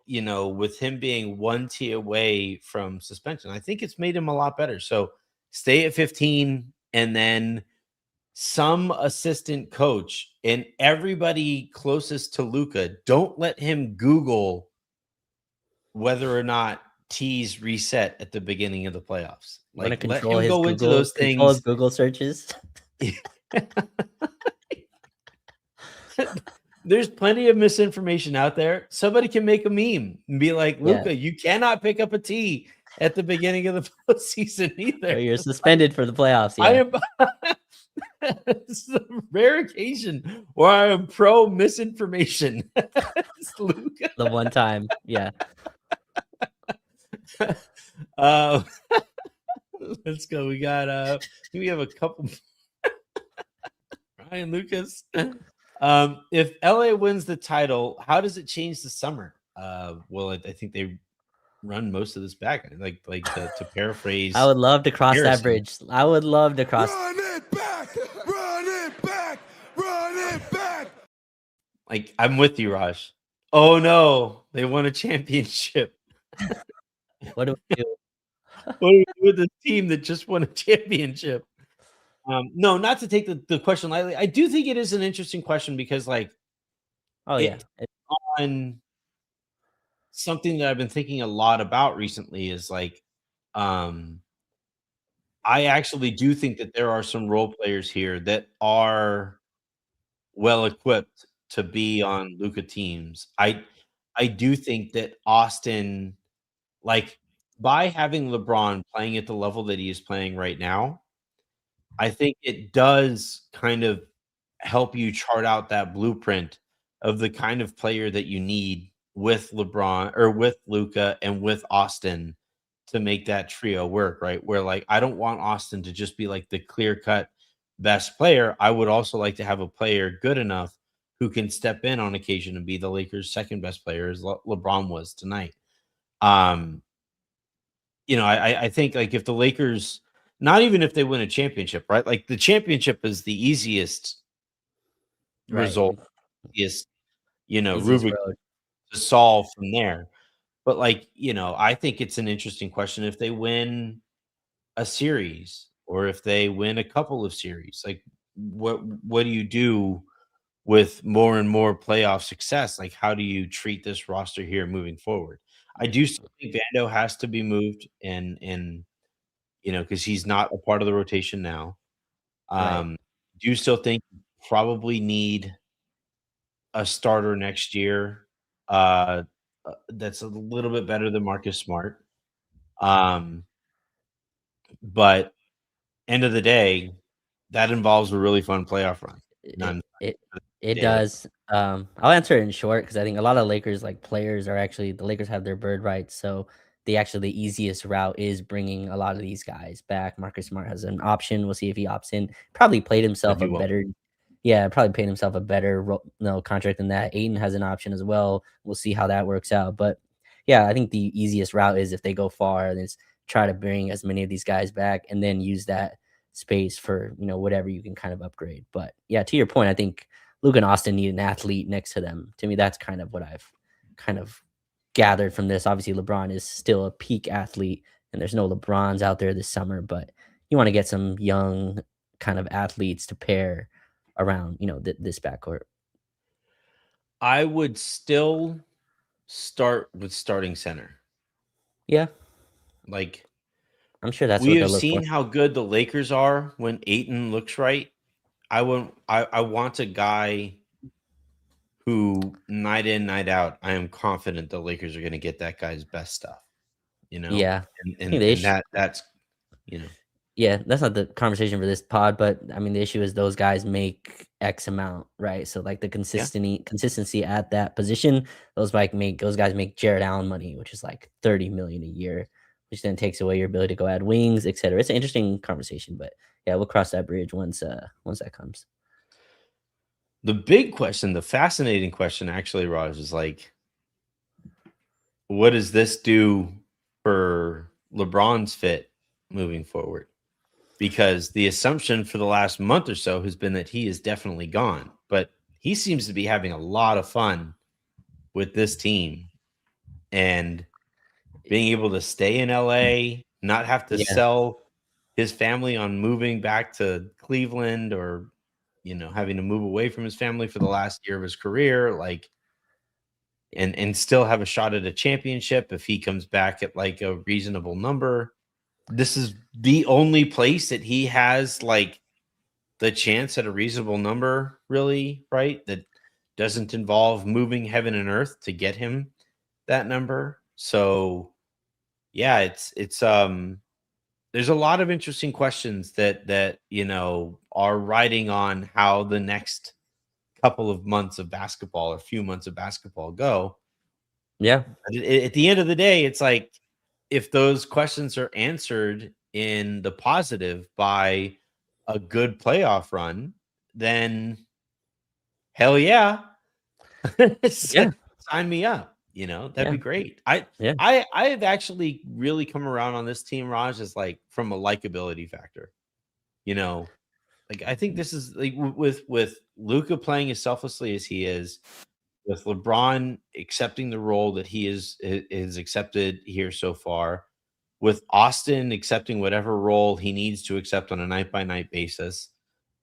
with him being 1 T away from suspension, I think it's made him a lot better. So stay at 15, and then some assistant coach and everybody closest to Luca, don't let him Google whether or not T's reset at the beginning of the playoffs. You want to Like let him go into those control his things. Google searches. There's plenty of misinformation out there. Somebody can make a meme and be like, Yeah, Luca, you cannot pick up a T at the beginning of the postseason or either. you're suspended for the playoffs. I Yeah, am It's a rare occasion where I am pro misinformation. It's Luca. the one time. Yeah, Uh, let's go. We have a couple. Ryan Lucas. If LA wins the title, how does it change the summer? Well, I think they run most of this back. Like to I paraphrase would love to cross that Harrison. bridge. I would love to cross. Run it back! Run it back! Run it back! Like I'm with you, Raj. Oh no, they won a championship. What do we do? What do we do with this team that just won a championship? No, not to take the question lightly. I do think it is an interesting question because, like, Oh yeah, it on something that I've been thinking a lot about recently is like, um, I actually do think that there are some role players here that are well equipped to be on Luca teams. I do think that Austin, like, by having LeBron playing at the level that he is playing right now, I think it does kind of help you chart out that blueprint of the kind of player that you need with LeBron or with Luca and with Austin to make that trio work, right? Where like I don't want Austin to just be like the clear-cut best player. I would also like to have a player good enough who can step in on occasion and be the Lakers' second best player, as LeBron was tonight. Um, I think like if the Lakers, not even if they win a championship, right? Like the championship is the easiest Right. result, easiest, Easiest Rubik road. to solve from there. But like, I think it's an interesting question if they win a series or if they win a couple of series. Like what do you do with more and more playoff success? Like how do you treat this roster here moving forward? I do still think Vando has to be moved and because he's not a part of the rotation now. Right. Do you still think you probably need a starter next year that's a little bit better than Marcus Smart? Um, but end of the day, that involves a really fun playoff run. And It I'm it it it. does. I'll answer it in short because I think a lot of Lakers like players are actually the Lakers have their bird rights, so the easiest route is bringing a lot of these guys back. Marcus Smart has an option. We'll see if he opts in. Probably played No, himself he a won't. better, yeah, probably paid himself a better contract than that. Aiden has an option as well. We'll see how that works out. But yeah, I think the easiest route is if they go far, then try to bring as many of these guys back and then use that space for whatever you can kind of upgrade. But yeah, to your point, I think Luke and Austin need an athlete next to them. To me, that's kind of what I've kind of gathered from this. Obviously, LeBron is still a peak athlete, and there's no LeBrons out there this summer, but you want to get some young kind of athletes to pair around, this backcourt. I would still start with starting center. Yeah, Like I'm sure that's we what they'll have look for. seen how good the Lakers are when Aiton looks right. I want a guy who night in, night out, I am confident the Lakers are going to get that guy's best stuff, Yeah, and I think and, and that's you know yeah, that's not the conversation for this pod, but I mean, the issue is those guys make X amount, right? So like the yeah. consistency at that position, those guys make Jared Allen money, which is like 30 million a year, which then takes away your ability to go add wings, etc. It's an interesting conversation, but yeah, we'll cross that bridge once that comes. The big question, the fascinating question, actually, Raj, is like, what does this do for LeBron's fit moving forward? Because the assumption for the last month or so has been that he is definitely gone, but he seems to be having a lot of fun with this team and being able to stay in LA, not have to Yeah, sell his family on moving back to Cleveland or having to move away from his family for the last year of his career, like and still have a shot at a championship if he comes back at like a reasonable number. This is the only place that he has like the chance at a reasonable number, really, right? That doesn't involve moving heaven and earth to get him that number. So yeah, it's there's a lot of interesting questions that are riding on how the next couple of months of basketball or few months of basketball go. yeah, At the end of the day, it's like if those questions are answered in the positive by a good playoff run, then hell yeah. yeah, Sign me up. That'd yeah, be great. I yeah, I I have actually really come around on this team, Raj, as like from a likability factor. You know, like I think this is like with Luka playing as selflessly as he is, with LeBron accepting the role that he is accepted here so far, with Austin accepting whatever role he needs to accept on a night by night basis.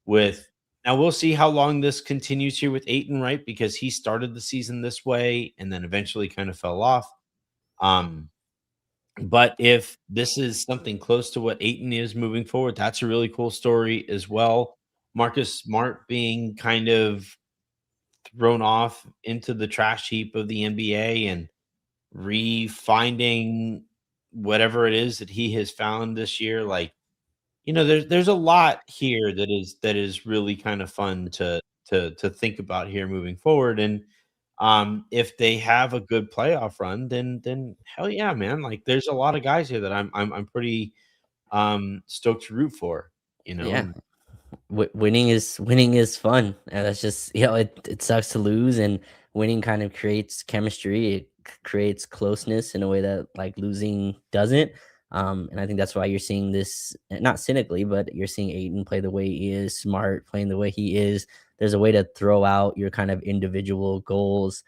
With Now we'll see how long this continues here with Aiton, right? Because he started the season this way and then eventually kind of fell off. Um, but if this is something close to what Aiton is moving forward, that's a really cool story as well. Marcus Smart being kind of thrown off into the trash heap of the NBA and refinding whatever it is that he has found this year. Like, there's a lot here that is really kind of fun to think about here moving forward. And If they have a good playoff run, then hell yeah, man. Like there's a lot of guys here that I'm pretty stoked to root for, you know. Yeah. Winning is fun, and that's just it sucks to lose, and winning kind of creates chemistry. It creates closeness in a way that like losing doesn't. And I think that's why you're seeing this, not cynically, but you're seeing Aiden play the way he is, Smart playing the way he is. There's a way to throw out your kind of individual goals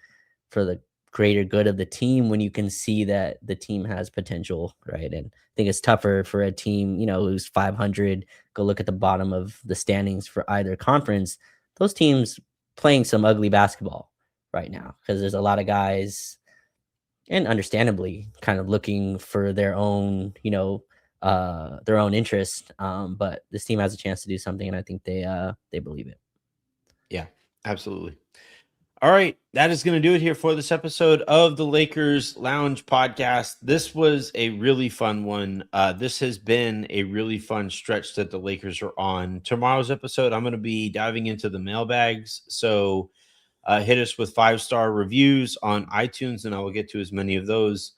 for the greater good of the team when you can see that the team has potential, right? And I think it's tougher for a team, who's 500. Go look at the bottom of the standings for either conference. Those teams playing some ugly basketball right now because there's a lot of guys, and understandably, kind of looking for their own, their own interest. But this team has a chance to do something, and I think they believe it. Yeah, absolutely. All right, that is going to do it here for this episode of the Lakers Lounge podcast. This was a really fun one. This has been a really fun stretch that the Lakers are on. Tomorrow's episode, I'm going to be diving into the mailbags. So hit us with 5-star reviews on iTunes, and I will get to as many of those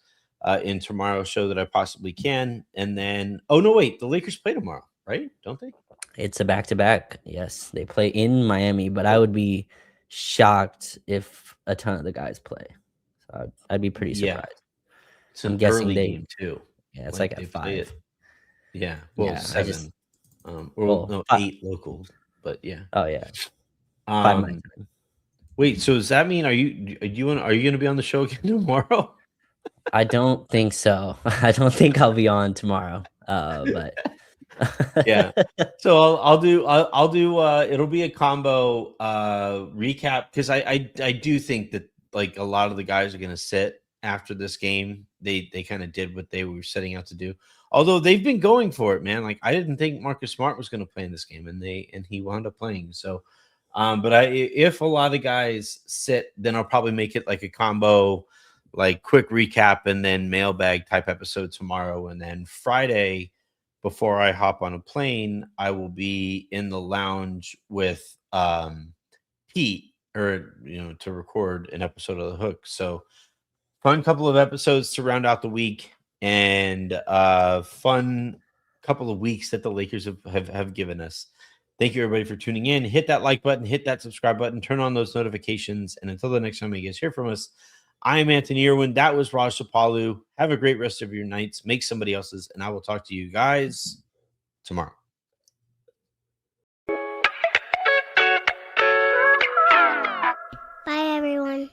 in tomorrow's show that I possibly can. And then, oh, no, wait, the Lakers play tomorrow, right? Don't they? It's a back-to-back. Yes, they play in Miami, but I would be shocked if a ton of the guys play. So I'd be pretty surprised. It's an I'm guessing early they game too. Yeah, it's like they at play 5. Yeah, well, Yeah, 7. well, 8 local, but yeah. Oh yeah, 5 my time. Wait, so does that mean are you going to be on the show again tomorrow? I don't think so. I don't think I'll be on tomorrow. But yeah. So I'll do it'll be a combo recap because I do think that like a lot of the guys are going to sit after this game. They kind of did what they were setting out to do. Although they've been going for it, man. Like I didn't think Marcus Smart was going to play in this game, and he wound up playing. So but if a lot of guys sit, then I'll probably make it like a combo, like quick recap and then mailbag type episode tomorrow, and then Friday before I hop on a plane, I will be in the lounge with Pete, or to record an episode of The Hook. So fun couple of episodes to round out the week, and fun couple of weeks that the Lakers have given us. Thank you everybody for tuning in. Hit that like button, hit that subscribe button, turn on those notifications, and until the next time you guys hear from us, I am Anthony Irwin. That was Raj Sapalu. Have a great rest of your nights. Make somebody else's, and I will talk to you guys tomorrow. Bye, everyone.